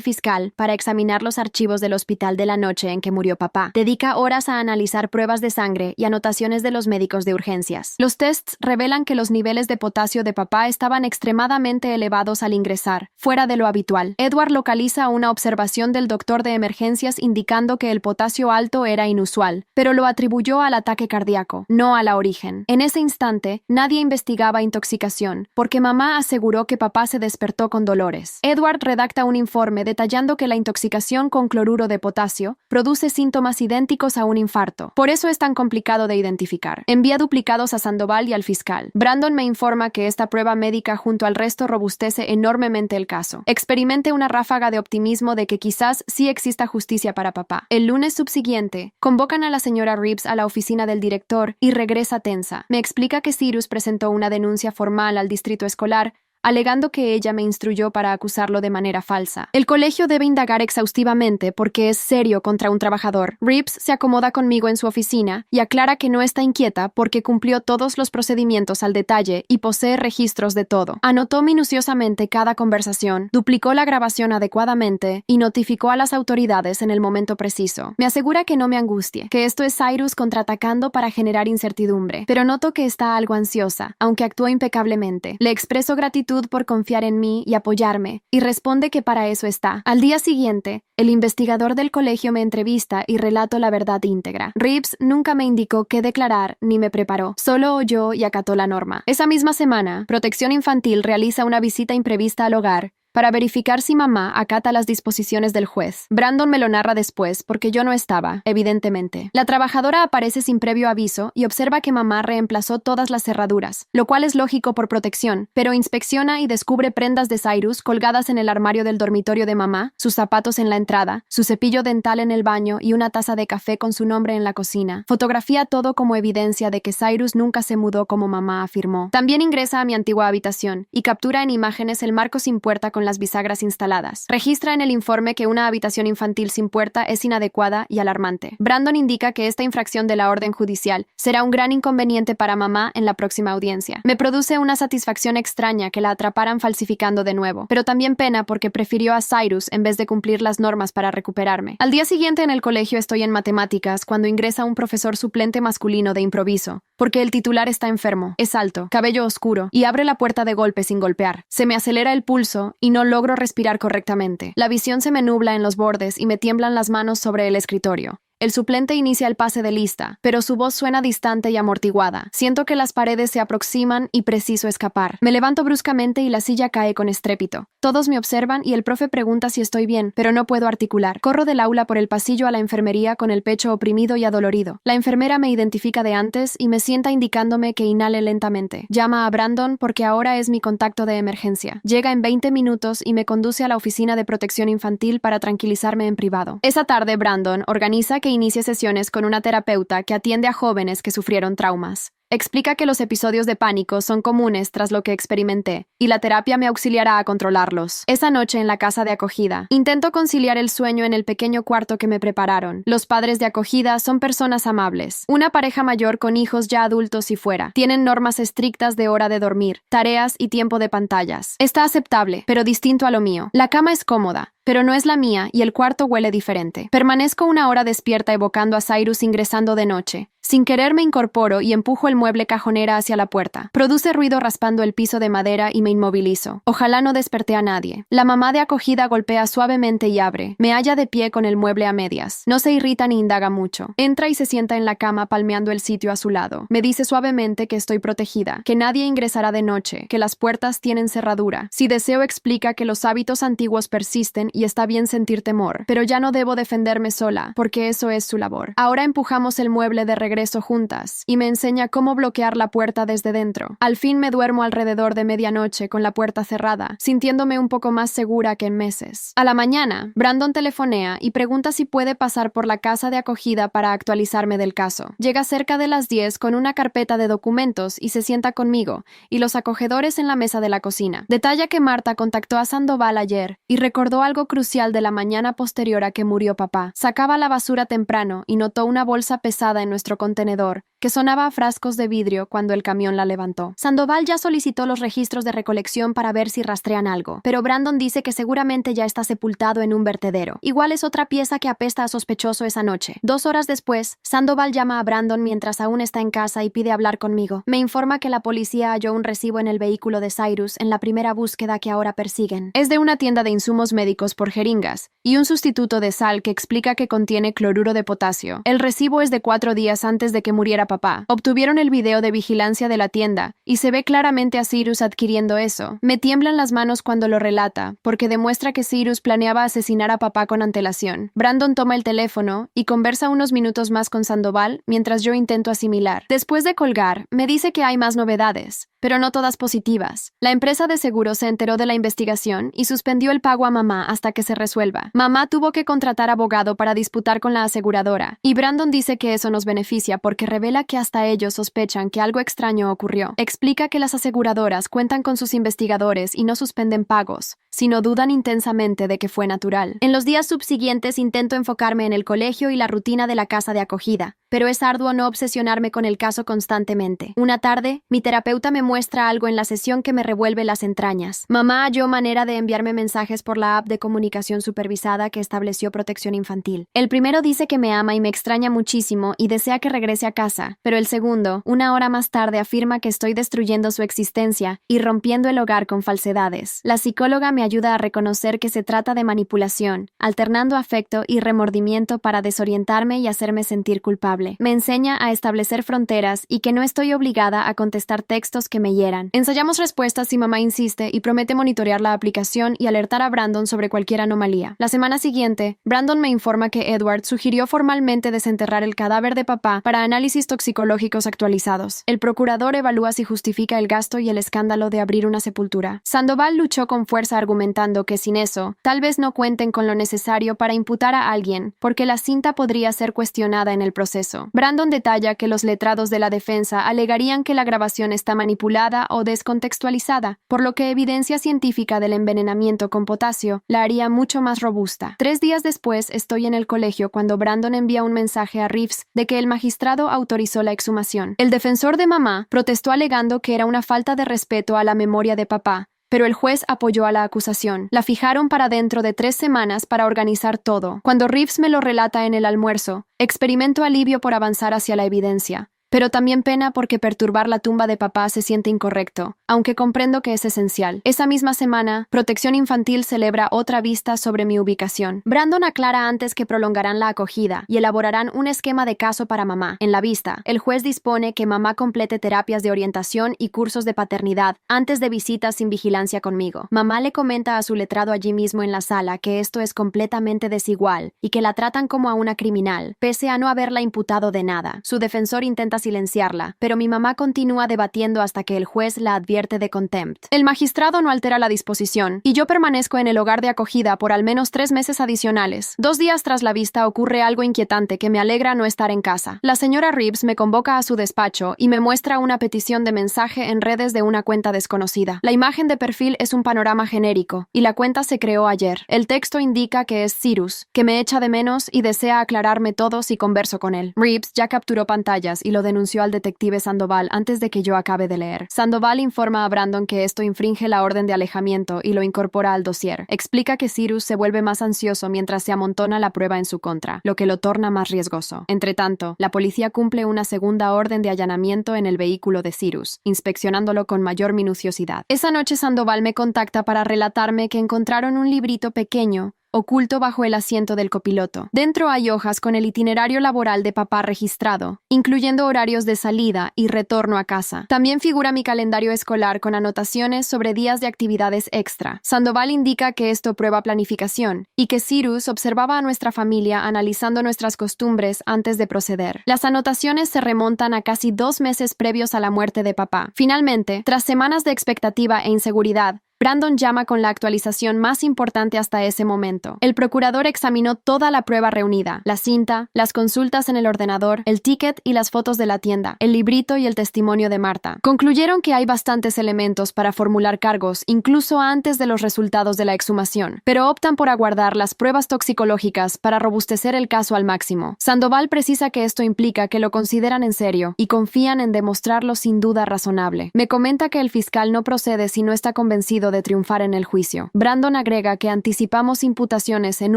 fiscal para examinar los archivos del hospital de la noche en que murió papá. Dedica horas a analizar pruebas de sangre y anotaciones de los médicos de urgencias. Los tests revelan que los niveles de potasio de papá estaban extremadamente elevados al ingresar, fuera de lo habitual. Edward localiza una observación del doctor de emergencias indicando que el potasio alto era inusual, pero lo atribuyó al ataque cardíaco, no a la origen. En ese instante, nadie investigaba intoxicación, porque mamá aseguró que papá se despertó con dolores. Edward redacta un informe detallando que la intoxicación con cloruro de potasio produce síntomas idénticos a un infarto. Por eso es tan complicado de identificar. Envía duplicados a Sandoval y al fiscal. Brandon me informa que esta prueba médica junto al resto robustece enormemente el caso. Experimente una ráfaga de optimismo de que quizás sí exista justicia para papá. El lunes subsiguiente, convocan a la señora Reeves a la oficina del director y regresa tensa. Me explica que Cyrus presentó una denuncia formal al distrito escolar, alegando que ella me instruyó para acusarlo de manera falsa. El colegio debe indagar exhaustivamente porque es serio contra un trabajador. Reeves se acomoda conmigo en su oficina y aclara que no está inquieta porque cumplió todos los procedimientos al detalle y posee registros de todo. Anotó minuciosamente cada conversación, duplicó la grabación adecuadamente y notificó a las autoridades en el momento preciso. Me asegura que no me angustie, que esto es Cyrus contraatacando para generar incertidumbre, pero noto que está algo ansiosa, aunque actuó impecablemente. Le expreso gratitud por confiar en mí y apoyarme, y responde que para eso está. Al día siguiente, el investigador del colegio me entrevista y relato la verdad íntegra. Reeves nunca me indicó qué declarar ni me preparó, solo oyó y acató la norma. Esa misma semana, Protección Infantil realiza una visita imprevista al hogar para verificar si mamá acata las disposiciones del juez. Brandon me lo narra después porque yo no estaba, evidentemente. La trabajadora aparece sin previo aviso y observa que mamá reemplazó todas las cerraduras, lo cual es lógico por protección, pero inspecciona y descubre prendas de Cyrus colgadas en el armario del dormitorio de mamá, sus zapatos en la entrada, su cepillo dental en el baño y una taza de café con su nombre en la cocina. Fotografía todo como evidencia de que Cyrus nunca se mudó como mamá afirmó. También ingresa a mi antigua habitación y captura en imágenes el marco sin puerta con las bisagras instaladas. Registra en el informe que una habitación infantil sin puerta es inadecuada y alarmante. Brandon indica que esta infracción de la orden judicial será un gran inconveniente para mamá en la próxima audiencia. Me produce una satisfacción extraña que la atraparan falsificando de nuevo, pero también pena porque prefirió a Cyrus en vez de cumplir las normas para recuperarme. Al día siguiente en el colegio estoy en matemáticas cuando ingresa un profesor suplente masculino de improviso, porque el titular está enfermo, es alto, cabello oscuro y abre la puerta de golpe sin golpear. Se me acelera el pulso y no logro respirar correctamente. La visión se me nubla en los bordes y me tiemblan las manos sobre el escritorio. El suplente inicia el pase de lista, pero su voz suena distante y amortiguada. Siento que las paredes se aproximan y preciso escapar. Me levanto bruscamente y la silla cae con estrépito. Todos me observan y el profe pregunta si estoy bien, pero no puedo articular. Corro del aula por el pasillo a la enfermería con el pecho oprimido y adolorido. La enfermera me identifica de antes y me sienta indicándome que inhale lentamente. Llama a Brandon porque ahora es mi contacto de emergencia. Llega en 20 minutos y me conduce a la oficina de protección infantil para tranquilizarme en privado. Esa tarde, Brandon organiza que inicie sesiones con una terapeuta que atiende a jóvenes que sufrieron traumas. Explica que los episodios de pánico son comunes tras lo que experimenté, y la terapia me auxiliará a controlarlos. Esa noche en la casa de acogida, intento conciliar el sueño en el pequeño cuarto que me prepararon. Los padres de acogida son personas amables. Una pareja mayor con hijos ya adultos y fuera. Tienen normas estrictas de hora de dormir, tareas y tiempo de pantallas. Está aceptable, pero distinto a lo mío. La cama es cómoda, pero no es la mía y el cuarto huele diferente. Permanezco una hora despierta evocando a Cyrus ingresando de noche. Sin querer me incorporo y empujo el mueble cajonera hacia la puerta. Produce ruido raspando el piso de madera y me inmovilizo. Ojalá no desperté a nadie. La mamá de acogida golpea suavemente y abre. Me halla de pie con el mueble a medias. No se irrita ni indaga mucho. Entra y se sienta en la cama palmeando el sitio a su lado. Me dice suavemente que estoy protegida, que nadie ingresará de noche, que las puertas tienen cerradura. Si deseo explica que los hábitos antiguos persisten y está bien sentir temor, pero ya no debo defenderme sola, porque eso es su labor. Ahora empujamos el mueble de regreso juntas, y me enseña cómo bloquear la puerta desde dentro. Al fin me duermo alrededor de medianoche con la puerta cerrada, sintiéndome un poco más segura que en meses. A la mañana, Brandon telefonea y pregunta si puede pasar por la casa de acogida para actualizarme del caso. Llega cerca de las 10 con una carpeta de documentos y se sienta conmigo, y los acogedores en la mesa de la cocina. Detalla que Marta contactó a Sandoval ayer y recordó algo crucial de la mañana posterior a que murió papá. Sacaba la basura temprano y notó una bolsa pesada en nuestro contenedor, que sonaba a frascos de vidrio cuando el camión la levantó. Sandoval ya solicitó los registros de recolección para ver si rastrean algo, pero Brandon dice que seguramente ya está sepultado en un vertedero. Igual es otra pieza que apesta a sospechoso esa noche. 2 horas después, Sandoval llama a Brandon mientras aún está en casa y pide hablar conmigo. Me informa que la policía halló un recibo en el vehículo de Cyrus en la primera búsqueda que ahora persiguen. Es de una tienda de insumos médicos por jeringas y un sustituto de sal que explica que contiene cloruro de potasio. El recibo es de 4 días antes de que muriera papá. Obtuvieron el video de vigilancia de la tienda y se ve claramente a Cyrus adquiriendo eso. Me tiemblan las manos cuando lo relata, porque demuestra que Cyrus planeaba asesinar a papá con antelación. Brandon toma el teléfono y conversa unos minutos más con Sandoval mientras yo intento asimilar. Después de colgar, me dice que hay más novedades, pero no todas positivas. La empresa de seguros se enteró de la investigación y suspendió el pago a mamá hasta que se resuelva. Mamá tuvo que contratar abogado para disputar con la aseguradora, y Brandon dice que eso nos beneficia porque revela que hasta ellos sospechan que algo extraño ocurrió. Explica que las aseguradoras cuentan con sus investigadores y no suspenden pagos, sino dudan intensamente de que fue natural. En los días subsiguientes intento enfocarme en el colegio y la rutina de la casa de acogida, pero es arduo no obsesionarme con el caso constantemente. Una tarde, mi terapeuta me muestra algo en la sesión que me revuelve las entrañas. Mamá halló manera de enviarme mensajes por la app de comunicación supervisada que estableció Protección Infantil. El primero dice que me ama y me extraña muchísimo y desea que regrese a casa, pero el segundo, una hora más tarde, afirma que estoy destruyendo su existencia y rompiendo el hogar con falsedades. La psicóloga me ayuda a reconocer que se trata de manipulación, alternando afecto y remordimiento para desorientarme y hacerme sentir culpable. Me enseña a establecer fronteras y que no estoy obligada a contestar textos que me hieran. Ensayamos respuestas si mamá insiste y promete monitorear la aplicación y alertar a Brandon sobre cualquier anomalía. La semana siguiente, Brandon me informa que Edward sugirió formalmente desenterrar el cadáver de papá para análisis toxicológicos actualizados. El procurador evalúa si justifica el gasto y el escándalo de abrir una sepultura. Sandoval luchó con fuerza argumentando que sin eso, tal vez no cuenten con lo necesario para imputar a alguien, porque la cinta podría ser cuestionada en el proceso. Brandon detalla que los letrados de la defensa alegarían que la grabación está manipulada o descontextualizada, por lo que evidencia científica del envenenamiento con potasio la haría mucho más robusta. 3 días después estoy en el colegio cuando Brandon envía un mensaje a Reeves de que el magistrado autorizó la exhumación. El defensor de mamá protestó alegando que era una falta de respeto a la memoria de papá, pero el juez apoyó a la acusación. La fijaron para dentro de 3 semanas para organizar todo. Cuando Reeves me lo relata en el almuerzo, experimento alivio por avanzar hacia la evidencia. pero también pena porque perturbar la tumba de papá se siente incorrecto, aunque comprendo que es esencial. Esa misma semana, Protección Infantil celebra otra vista sobre mi ubicación. Brandon aclara antes que prolongarán la acogida y elaborarán un esquema de caso para mamá. En la vista, el juez dispone que mamá complete terapias de orientación y cursos de paternidad antes de visitas sin vigilancia conmigo. Mamá le comenta a su letrado allí mismo en la sala que esto es completamente desigual y que la tratan como a una criminal, pese a no haberla imputado de nada. Su defensor intenta silenciarla, pero mi mamá continúa debatiendo hasta que el juez la advierte de contempt. El magistrado no altera la disposición, y yo permanezco en el hogar de acogida por al menos 3 meses adicionales. 2 días tras la vista ocurre algo inquietante que me alegra no estar en casa. La señora Reeves me convoca a su despacho y me muestra una petición de mensaje en redes de una cuenta desconocida. La imagen de perfil es un panorama genérico, y la cuenta se creó ayer. El texto indica que es Cyrus, que me echa de menos y desea aclararme todo si converso con él. Reeves ya capturó pantallas y lo denunció al detective Sandoval antes de que yo acabe de leer. Sandoval informa a Brandon que esto infringe la orden de alejamiento y lo incorpora al dossier. Explica que Cyrus se vuelve más ansioso mientras se amontona la prueba en su contra, lo que lo torna más riesgoso. Entretanto, la policía cumple una segunda orden de allanamiento en el vehículo de Cyrus, inspeccionándolo con mayor minuciosidad. Esa noche Sandoval me contacta para relatarme que encontraron un librito pequeño oculto bajo el asiento del copiloto. Dentro hay hojas con el itinerario laboral de papá registrado, incluyendo horarios de salida y retorno a casa. También figura mi calendario escolar con anotaciones sobre días de actividades extra. Sandoval indica que esto prueba planificación y que Cyrus observaba a nuestra familia analizando nuestras costumbres antes de proceder. Las anotaciones se remontan a casi 2 meses previos a la muerte de papá. Finalmente, tras semanas de expectativa e inseguridad, Brandon llama con la actualización más importante hasta ese momento. El procurador examinó toda la prueba reunida: la cinta, las consultas en el ordenador, el ticket y las fotos de la tienda, el librito y el testimonio de Marta. Concluyeron que hay bastantes elementos para formular cargos, incluso antes de los resultados de la exhumación, pero optan por aguardar las pruebas toxicológicas para robustecer el caso al máximo. Sandoval precisa que esto implica que lo consideran en serio y confían en demostrarlo sin duda razonable. Me comenta que el fiscal no procede si no está convencido de triunfar en el juicio. Brandon agrega que anticipamos imputaciones en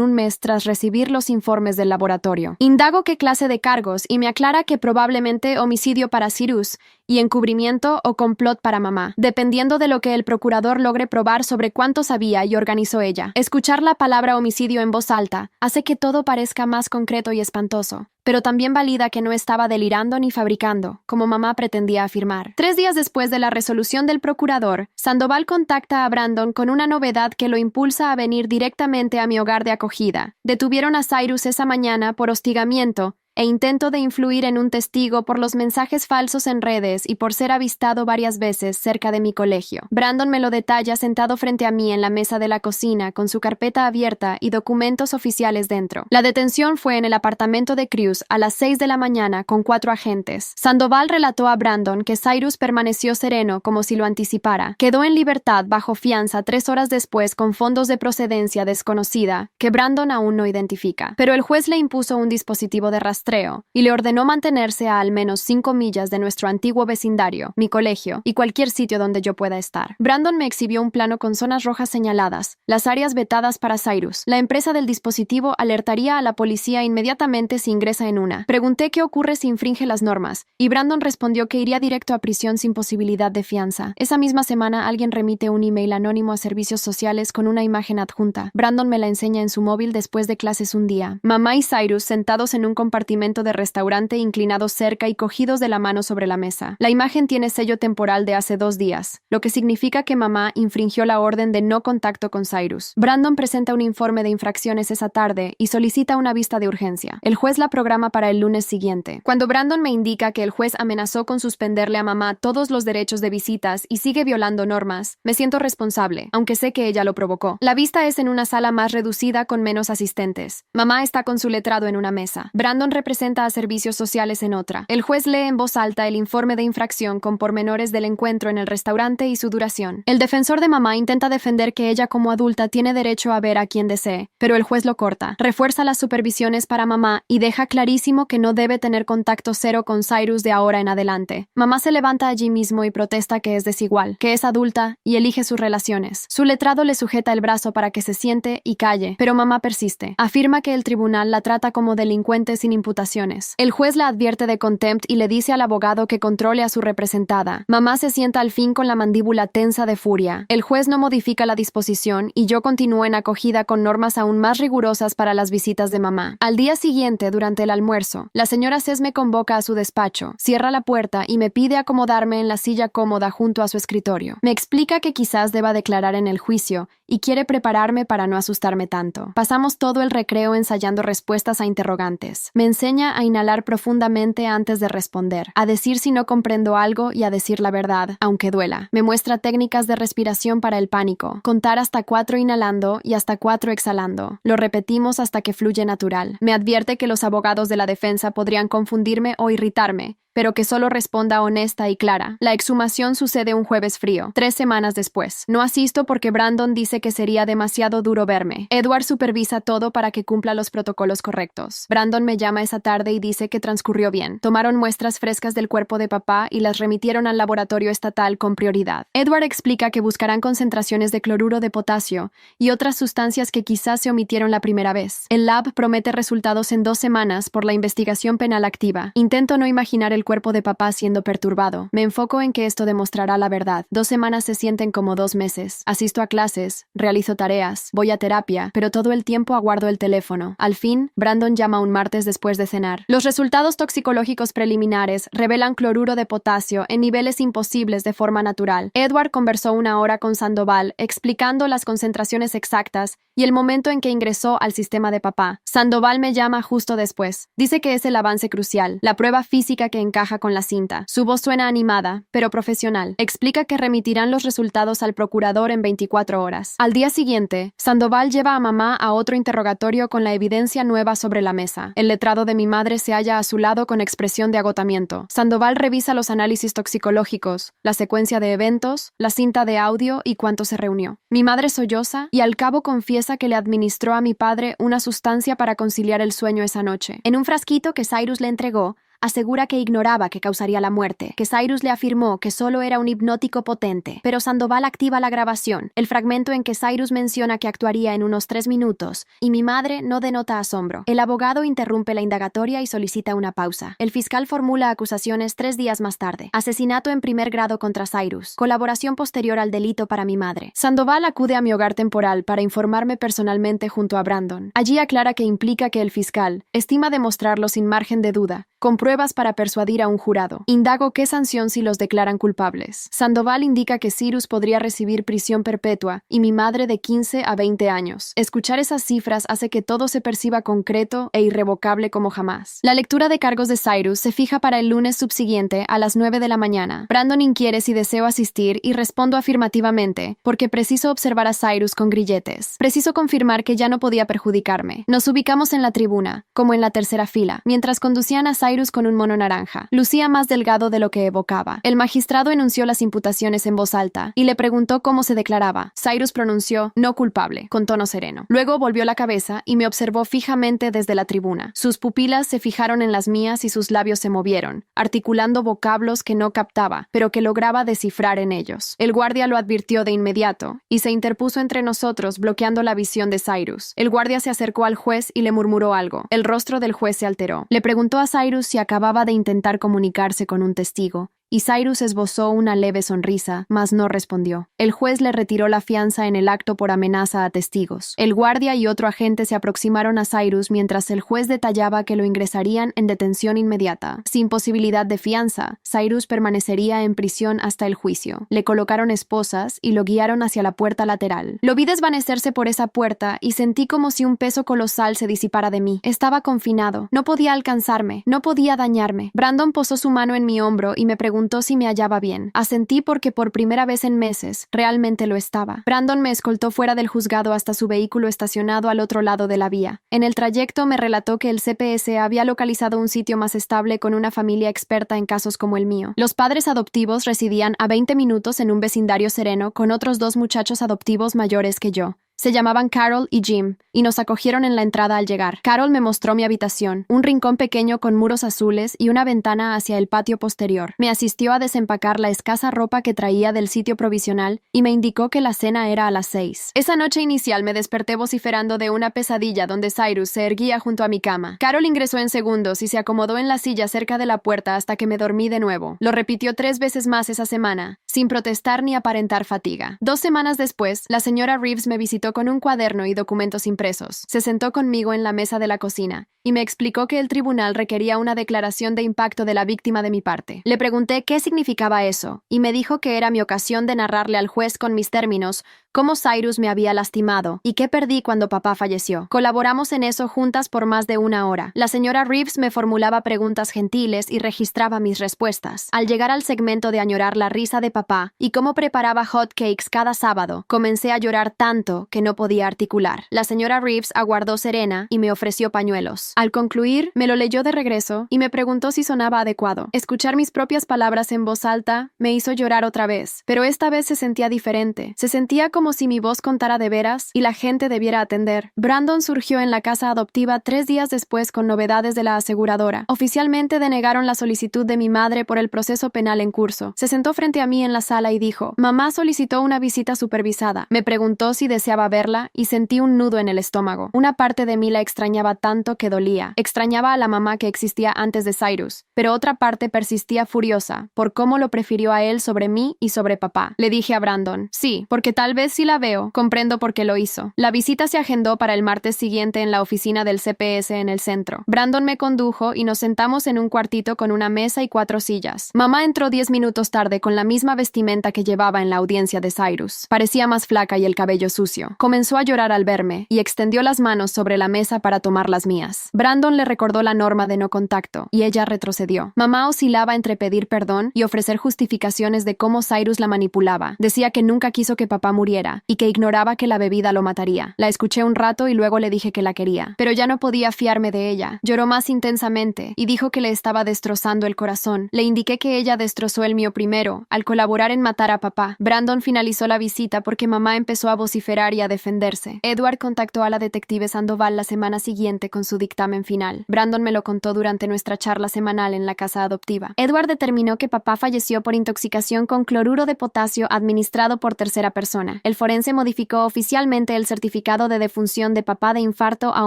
1 mes tras recibir los informes del laboratorio. Indago qué clase de cargos y me aclara que probablemente homicidio para Cyrus y encubrimiento o complot para mamá, dependiendo de lo que el procurador logre probar sobre cuánto sabía y organizó ella. Escuchar la palabra homicidio en voz alta hace que todo parezca más concreto y espantoso, pero también valida que no estaba delirando ni fabricando, como mamá pretendía afirmar. 3 días después de la resolución del procurador, Sandoval contacta a Brandon con una novedad que lo impulsa a venir directamente a mi hogar de acogida. Detuvieron a Cyrus esa mañana por hostigamiento e intento de influir en un testigo por los mensajes falsos en redes y por ser avistado varias veces cerca de mi colegio. Brandon me lo detalla sentado frente a mí en la mesa de la cocina con su carpeta abierta y documentos oficiales dentro. La detención fue en el apartamento de Cruz a las 6 de la mañana con 4 agentes. Sandoval relató a Brandon que Cyrus permaneció sereno como si lo anticipara. Quedó en libertad bajo fianza 3 horas después con fondos de procedencia desconocida que Brandon aún no identifica. Pero el juez le impuso un dispositivo de rastreo y le ordenó mantenerse a al menos 5 millas de nuestro antiguo vecindario, mi colegio y cualquier sitio donde yo pueda estar. Brandon me exhibió un plano con zonas rojas señaladas, las áreas vetadas para Cyrus. La empresa del dispositivo alertaría a la policía inmediatamente si ingresa en una. Pregunté qué ocurre si infringe las normas, y Brandon respondió que iría directo a prisión sin posibilidad de fianza. Esa misma semana alguien remite un email anónimo a servicios sociales con una imagen adjunta. Brandon me la enseña en su móvil después de clases un día. Mamá y Cyrus sentados en un compartimento de restaurante inclinados cerca y cogidos de la mano sobre la mesa. La imagen tiene sello temporal de hace 2 días, lo que significa que mamá infringió la orden de no contacto con Cyrus. Brandon presenta un informe de infracciones esa tarde y solicita una vista de urgencia. El juez la programa para el lunes siguiente. Cuando Brandon me indica que el juez amenazó con suspenderle a mamá todos los derechos de visitas y sigue violando normas, me siento responsable, aunque sé que ella lo provocó. La vista es en una sala más reducida con menos asistentes. Mamá está con su letrado en una mesa. Brandon representa a servicios sociales en otra. El juez lee en voz alta el informe de infracción con pormenores del encuentro en el restaurante y su duración. El defensor de mamá intenta defender que ella como adulta tiene derecho a ver a quien desee, pero el juez lo corta. Refuerza las supervisiones para mamá y deja clarísimo que no debe tener contacto cero con Cyrus de ahora en adelante. Mamá se levanta allí mismo y protesta que es desigual, que es adulta y elige sus relaciones. Su letrado le sujeta el brazo para que se siente y calle, pero mamá persiste. Afirma que el tribunal la trata como delincuente sin imputación imputaciones. El juez la advierte de contempt y le dice al abogado que controle a su representada. Mamá se sienta al fin con la mandíbula tensa de furia. El juez no modifica la disposición y yo continúo en acogida con normas aún más rigurosas para las visitas de mamá. Al día siguiente, durante el almuerzo, la señora Cés me convoca a su despacho, cierra la puerta y me pide acomodarme en la silla cómoda junto a su escritorio. Me explica que quizás deba declarar en el juicio y quiere prepararme para no asustarme tanto. Pasamos todo el recreo ensayando respuestas a interrogantes. Me enseña a inhalar profundamente antes de responder, a decir si no comprendo algo y a decir la verdad, aunque duela. Me muestra técnicas de respiración para el pánico, contar hasta 4 inhalando y hasta 4 exhalando. Lo repetimos hasta que fluye natural. Me advierte que los abogados de la defensa podrían confundirme o irritarme, pero que solo responda honesta y clara. La exhumación sucede un jueves frío, 3 semanas después. No asisto porque Brandon dice que sería demasiado duro verme. Edward supervisa todo para que cumpla los protocolos correctos. Brandon me llama esa tarde y dice que transcurrió bien. Tomaron muestras frescas del cuerpo de papá y las remitieron al laboratorio estatal con prioridad. Edward explica que buscarán concentraciones de cloruro de potasio y otras sustancias que quizás se omitieron la primera vez. El lab promete resultados en 2 semanas por la investigación penal activa. Intento no imaginar el cuerpo de papá siendo perturbado. Me enfoco en que esto demostrará la verdad. 2 semanas se sienten como 2 meses. Asisto a clases, realizo tareas, voy a terapia, pero todo el tiempo aguardo el teléfono. Al fin, Brandon llama un martes después de cenar. Los resultados toxicológicos preliminares revelan cloruro de potasio en niveles imposibles de forma natural. Edward conversó 1 hora con Sandoval, explicando las concentraciones exactas y el momento en que ingresó al sistema de papá. Sandoval me llama justo después. Dice que es el avance crucial, la prueba física que encaja con la cinta. Su voz suena animada, pero profesional. Explica que remitirán los resultados al procurador en 24 horas. Al día siguiente, Sandoval lleva a mamá a otro interrogatorio con la evidencia nueva sobre la mesa. El letrado de mi madre se halla a su lado con expresión de agotamiento. Sandoval revisa los análisis toxicológicos, la secuencia de eventos, la cinta de audio y cuánto se reunió. Mi madre solloza y al cabo confiesa que le administró a mi padre una sustancia para conciliar el sueño esa noche. En un frasquito que Cyrus le entregó, asegura que ignoraba que causaría la muerte, que Cyrus le afirmó que solo era un hipnótico potente, pero Sandoval activa la grabación, el fragmento en que Cyrus menciona que actuaría en unos 3 minutos, y mi madre no denota asombro. El abogado interrumpe la indagatoria y solicita una pausa. El fiscal formula acusaciones 3 días más tarde. Asesinato en primer grado contra Cyrus. Colaboración posterior al delito para mi madre. Sandoval acude a mi hogar temporal para informarme personalmente junto a Brandon. Allí aclara que implica que el fiscal estima demostrarlo sin margen de duda, con pruebas para persuadir a un jurado. Indago qué sanción si los declaran culpables. Sandoval indica que Cyrus podría recibir prisión perpetua y mi madre de 15 a 20 años. Escuchar esas cifras hace que todo se perciba concreto e irrevocable como jamás. La lectura de cargos de Cyrus se fija para el lunes subsiguiente a las 9 de la mañana. Brandon inquiere si deseo asistir y respondo afirmativamente, porque preciso observar a Cyrus con grilletes. Preciso confirmar que ya no podía perjudicarme. Nos ubicamos en la tribuna, como en la tercera fila, mientras conducían a Cyrus con un mono naranja. Lucía más delgado de lo que evocaba. El magistrado enunció las imputaciones en voz alta y le preguntó cómo se declaraba. Cyrus pronunció no culpable, con tono sereno. Luego volvió la cabeza y me observó fijamente desde la tribuna. Sus pupilas se fijaron en las mías y sus labios se movieron, articulando vocablos que no captaba, pero que lograba descifrar en ellos. El guardia lo advirtió de inmediato y se interpuso entre nosotros, bloqueando la visión de Cyrus. El guardia se acercó al juez y le murmuró algo. El rostro del juez se alteró. Le preguntó a Cyrus si acababa de intentar comunicarse con un testigo, y Cyrus esbozó una leve sonrisa, mas no respondió. El juez le retiró la fianza en el acto por amenaza a testigos. El guardia y otro agente se aproximaron a Cyrus mientras el juez detallaba que lo ingresarían en detención inmediata. Sin posibilidad de fianza, Cyrus permanecería en prisión hasta el juicio. Le colocaron esposas y lo guiaron hacia la puerta lateral. Lo vi desvanecerse por esa puerta y sentí como si un peso colosal se disipara de mí. Estaba confinado. No podía alcanzarme. No podía dañarme. Brandon posó su mano en mi hombro y me preguntó si me hallaba bien. Asentí porque por primera vez en meses realmente lo estaba. Brandon me escoltó fuera del juzgado hasta su vehículo estacionado al otro lado de la vía. En el trayecto me relató que el CPS había localizado un sitio más estable con una familia experta en casos como el mío. Los padres adoptivos residían a 20 minutos en un vecindario sereno con otros 2 muchachos adoptivos mayores que yo. Se llamaban Carol y Jim, y nos acogieron en la entrada al llegar. Carol me mostró mi habitación, un rincón pequeño con muros azules y una ventana hacia el patio posterior. Me asistió a desempacar la escasa ropa que traía del sitio provisional y me indicó que la cena era a las 6. Esa noche inicial me desperté vociferando de una pesadilla donde Cyrus se erguía junto a mi cama. Carol ingresó en segundos y se acomodó en la silla cerca de la puerta hasta que me dormí de nuevo. Lo repitió 3 veces más esa semana, sin protestar ni aparentar fatiga. 2 semanas después, la señora Reeves me visitó con un cuaderno y documentos impresos. Se sentó conmigo en la mesa de la cocina y me explicó que el tribunal requería una declaración de impacto de la víctima de mi parte. Le pregunté qué significaba eso y me dijo que era mi ocasión de narrarle al juez con mis términos cómo Cyrus me había lastimado y qué perdí cuando papá falleció. Colaboramos en eso juntas por más de 1 hora. La señora Reeves me formulaba preguntas gentiles y registraba mis respuestas. Al llegar al segmento de añorar la risa de papá y cómo preparaba hot cakes cada sábado, comencé a llorar tanto que no podía articular. La señora Reeves aguardó serena y me ofreció pañuelos. Al concluir, me lo leyó de regreso y me preguntó si sonaba adecuado. Escuchar mis propias palabras en voz alta me hizo llorar otra vez, pero esta vez se sentía diferente. Se sentía como si mi voz contara de veras y la gente debiera atender. Brandon surgió en la casa adoptiva 3 días después con novedades de la aseguradora. Oficialmente denegaron la solicitud de mi madre por el proceso penal en curso. Se sentó frente a mí en la sala y dijo: «Mamá solicitó una visita supervisada». Me preguntó si deseaba verla y sentí un nudo en el estómago. Una parte de mí la extrañaba tanto que dolía. Extrañaba a la mamá que existía antes de Cyrus, pero otra parte persistía furiosa por cómo lo prefirió a él sobre mí y sobre papá. Le dije a Brandon: «Sí, porque tal vez si la veo, comprendo por qué lo hizo». La visita se agendó para el martes siguiente en la oficina del CPS en el centro. Brandon me condujo y nos sentamos en un cuartito con una mesa y 4 sillas. Mamá entró 10 minutos tarde con la misma vestimenta que llevaba en la audiencia de Cyrus. Parecía más flaca y el cabello sucio. Comenzó a llorar al verme y extendió las manos sobre la mesa para tomar las mías. Brandon le recordó la norma de no contacto y ella retrocedió. Mamá oscilaba entre pedir perdón y ofrecer justificaciones de cómo Cyrus la manipulaba. Decía que nunca quiso que papá muriera y que ignoraba que la bebida lo mataría. La escuché un rato y luego le dije que la quería, pero ya no podía fiarme de ella. Lloró más intensamente y dijo que le estaba destrozando el corazón. Le indiqué que ella destrozó el mío primero, al colaborar en matar a papá. Brandon finalizó la visita porque mamá empezó a vociferar y a defenderse. Edward contactó a la detective Sandoval la semana siguiente con su dictamen final. Brandon me lo contó durante nuestra charla semanal en la casa adoptiva. Edward determinó que papá falleció por intoxicación con cloruro de potasio administrado por tercera persona. El forense modificó oficialmente el certificado de defunción de papá de infarto a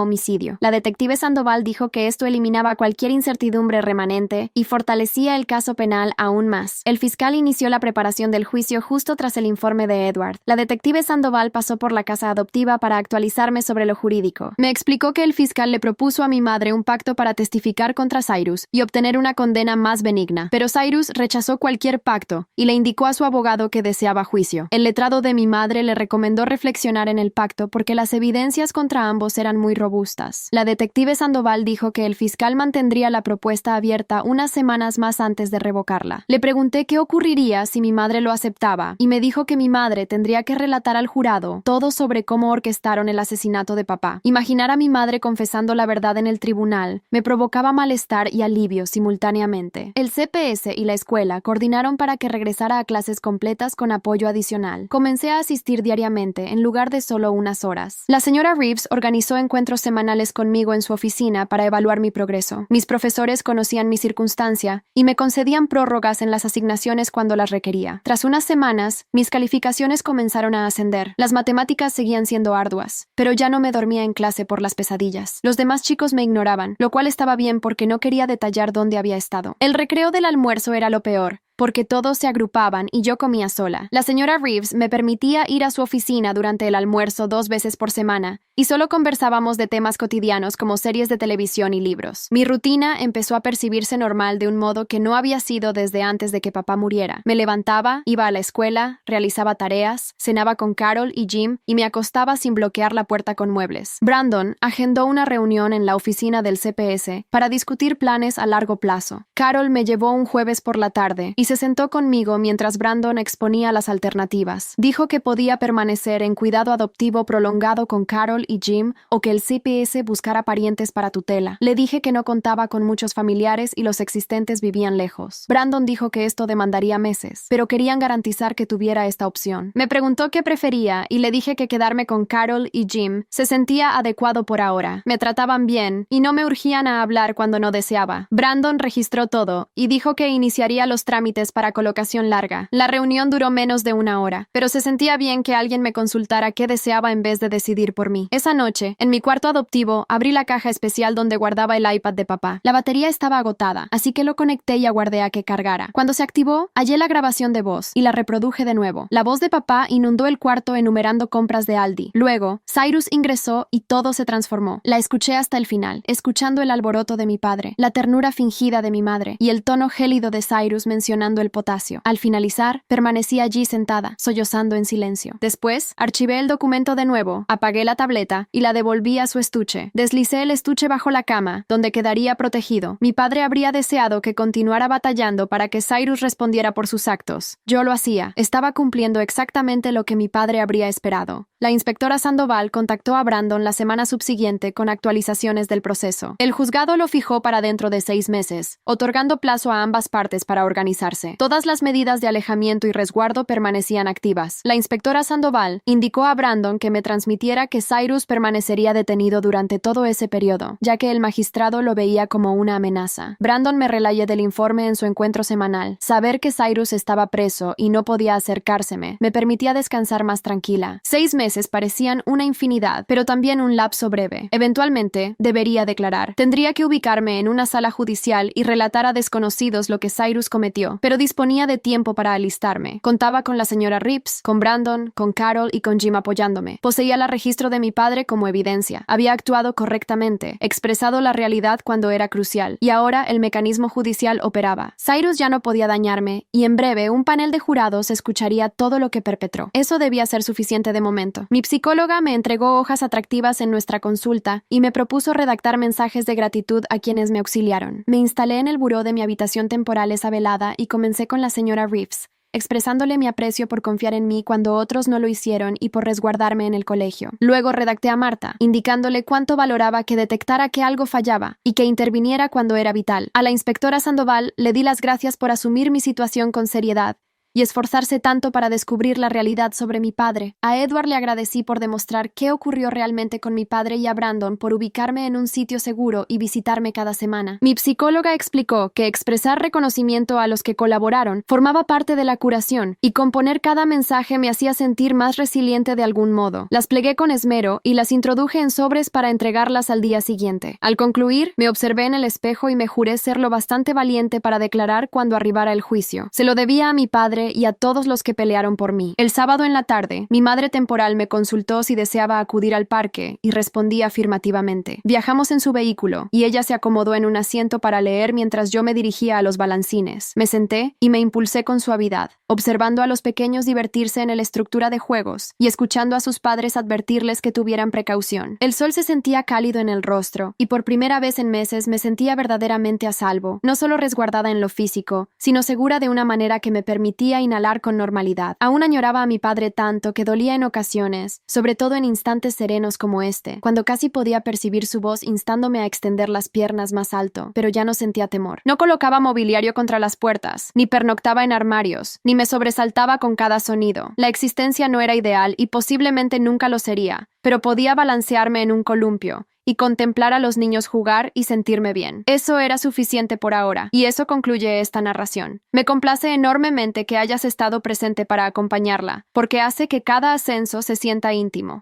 homicidio. La detective Sandoval dijo que esto eliminaba cualquier incertidumbre remanente y fortalecía el caso penal aún más. El fiscal inició la preparación del juicio justo tras el informe de Edward. La detective Sandoval pasó por la casa adoptiva para actualizarme sobre lo jurídico. Me explicó que el fiscal le propuso a mi madre un pacto para testificar contra Cyrus y obtener una condena más benigna, pero Cyrus rechazó cualquier pacto y le indicó a su abogado que deseaba juicio. El letrado de mi madre le recomendó reflexionar en el pacto porque las evidencias contra ambos eran muy robustas. La detective Sandoval dijo que el fiscal mantendría la propuesta abierta unas semanas más antes de revocarla. Le pregunté qué ocurriría si mi madre lo aceptaba y me dijo que mi madre tendría que relatar al jurado todo sobre cómo orquestaron el asesinato de papá. Imaginar a mi madre confesando la verdad en el tribunal me provocaba malestar y alivio simultáneamente. El CPS y la escuela coordinaron para que regresara a clases completas con apoyo adicional. Comencé a asistir diariamente en lugar de solo unas horas. La señora Reeves organizó encuentros semanales conmigo en su oficina para evaluar mi progreso. Mis profesores conocían mi circunstancia y me concedían prórrogas en las asignaciones cuando las requería. Tras unas semanas, mis calificaciones comenzaron a ascender. Las matemáticas seguían siendo arduas, pero ya no me dormía en clase por las pesadillas. Los demás chicos me ignoraban, lo cual estaba bien porque no quería detallar dónde había estado. El recreo del almuerzo era lo peor, porque todos se agrupaban y yo comía sola. La señora Reeves me permitía ir a su oficina durante el almuerzo 2 veces por semana, y solo conversábamos de temas cotidianos como series de televisión y libros. Mi rutina empezó a percibirse normal de un modo que no había sido desde antes de que papá muriera. Me levantaba, iba a la escuela, realizaba tareas, cenaba con Carol y Jim y me acostaba sin bloquear la puerta con muebles. Brandon agendó una reunión en la oficina del CPS para discutir planes a largo plazo. Carol me llevó un jueves por la tarde y se se sentó conmigo mientras Brandon exponía las alternativas. Dijo que podía permanecer en cuidado adoptivo prolongado con Carol y Jim o que el CPS buscara parientes para tutela. Le dije que no contaba con muchos familiares y los existentes vivían lejos. Brandon dijo que esto demandaría meses, pero querían garantizar que tuviera esta opción. Me preguntó qué prefería y le dije que quedarme con Carol y Jim se sentía adecuado por ahora. Me trataban bien y no me urgían a hablar cuando no deseaba. Brandon registró todo y dijo que iniciaría los trámites para colocación larga. La reunión duró menos de una hora, pero se sentía bien que alguien me consultara qué deseaba en vez de decidir por mí. Esa noche, en mi cuarto adoptivo, abrí la caja especial donde guardaba el iPad de papá. La batería estaba agotada, así que lo conecté y aguardé a que cargara. Cuando se activó, hallé la grabación de voz y la reproduje de nuevo. La voz de papá inundó el cuarto enumerando compras de Aldi. Luego, Cyrus ingresó y todo se transformó. La escuché hasta el final, escuchando el alboroto de mi padre, la ternura fingida de mi madre y el tono gélido de Cyrus mencionando el potasio. Al finalizar, permanecí allí sentada, sollozando en silencio. Después, archivé el documento de nuevo, apagué la tableta y la devolví a su estuche. Deslicé el estuche bajo la cama, donde quedaría protegido. Mi padre habría deseado que continuara batallando para que Cyrus respondiera por sus actos. Yo lo hacía. Estaba cumpliendo exactamente lo que mi padre habría esperado. La inspectora Sandoval contactó a Brandon la semana subsiguiente con actualizaciones del proceso. El juzgado lo fijó para dentro de 6 meses, otorgando plazo a ambas partes para organizarse. Todas las medidas de alejamiento y resguardo permanecían activas. La inspectora Sandoval indicó a Brandon que me transmitiera que Cyrus permanecería detenido durante todo ese periodo, ya que el magistrado lo veía como una amenaza. Brandon me relayó del informe en su encuentro semanal. Saber que Cyrus estaba preso y no podía acercárseme me permitía descansar más tranquila. 6 meses parecían una infinidad, pero también un lapso breve. Eventualmente, debería declarar. Tendría que ubicarme en una sala judicial y relatar a desconocidos lo que Cyrus cometió, pero disponía de tiempo para alistarme. Contaba con la señora Reeves, con Brandon, con Carol y con Jim apoyándome. Poseía el registro de mi padre como evidencia. Había actuado correctamente, expresado la realidad cuando era crucial, y ahora el mecanismo judicial operaba. Cyrus ya no podía dañarme, y en breve un panel de jurados escucharía todo lo que perpetró. Eso debía ser suficiente de momento. Mi psicóloga me entregó hojas atractivas en nuestra consulta y me propuso redactar mensajes de gratitud a quienes me auxiliaron. Me instalé en el buró de mi habitación temporal esa velada y comencé con la señora Reeves, expresándole mi aprecio por confiar en mí cuando otros no lo hicieron y por resguardarme en el colegio. Luego redacté a Marta, indicándole cuánto valoraba que detectara que algo fallaba y que interviniera cuando era vital. A la inspectora Sandoval le di las gracias por asumir mi situación con seriedad y esforzarse tanto para descubrir la realidad sobre mi padre. A Edward le agradecí por demostrar qué ocurrió realmente con mi padre y a Brandon por ubicarme en un sitio seguro y visitarme cada semana. Mi psicóloga explicó que expresar reconocimiento a los que colaboraron formaba parte de la curación y componer cada mensaje me hacía sentir más resiliente de algún modo. Las plegué con esmero y las introduje en sobres para entregarlas al día siguiente. Al concluir, me observé en el espejo y me juré ser lo bastante valiente para declarar cuando arribara el juicio. Se lo debía a mi padre y a todos los que pelearon por mí. El sábado en la tarde, mi madre temporal me consultó si deseaba acudir al parque y respondí afirmativamente. Viajamos en su vehículo y ella se acomodó en un asiento para leer mientras yo me dirigía a los balancines. Me senté y me impulsé con suavidad, observando a los pequeños divertirse en la estructura de juegos y escuchando a sus padres advertirles que tuvieran precaución. El sol se sentía cálido en el rostro y por primera vez en meses me sentía verdaderamente a salvo, no solo resguardada en lo físico, sino segura de una manera que me permitía inhalar con normalidad. Aún añoraba a mi padre tanto que dolía en ocasiones, sobre todo en instantes serenos como este, cuando casi podía percibir su voz instándome a extender las piernas más alto, pero ya no sentía temor. No colocaba mobiliario contra las puertas, ni pernoctaba en armarios, ni me sobresaltaba con cada sonido. La existencia no era ideal y posiblemente nunca lo sería, pero podía balancearme en un columpio y contemplar a los niños jugar y sentirme bien. Eso era suficiente por ahora, y eso concluye esta narración. Me complace enormemente que hayas estado presente para acompañarla, porque hace que cada ascenso se sienta íntimo.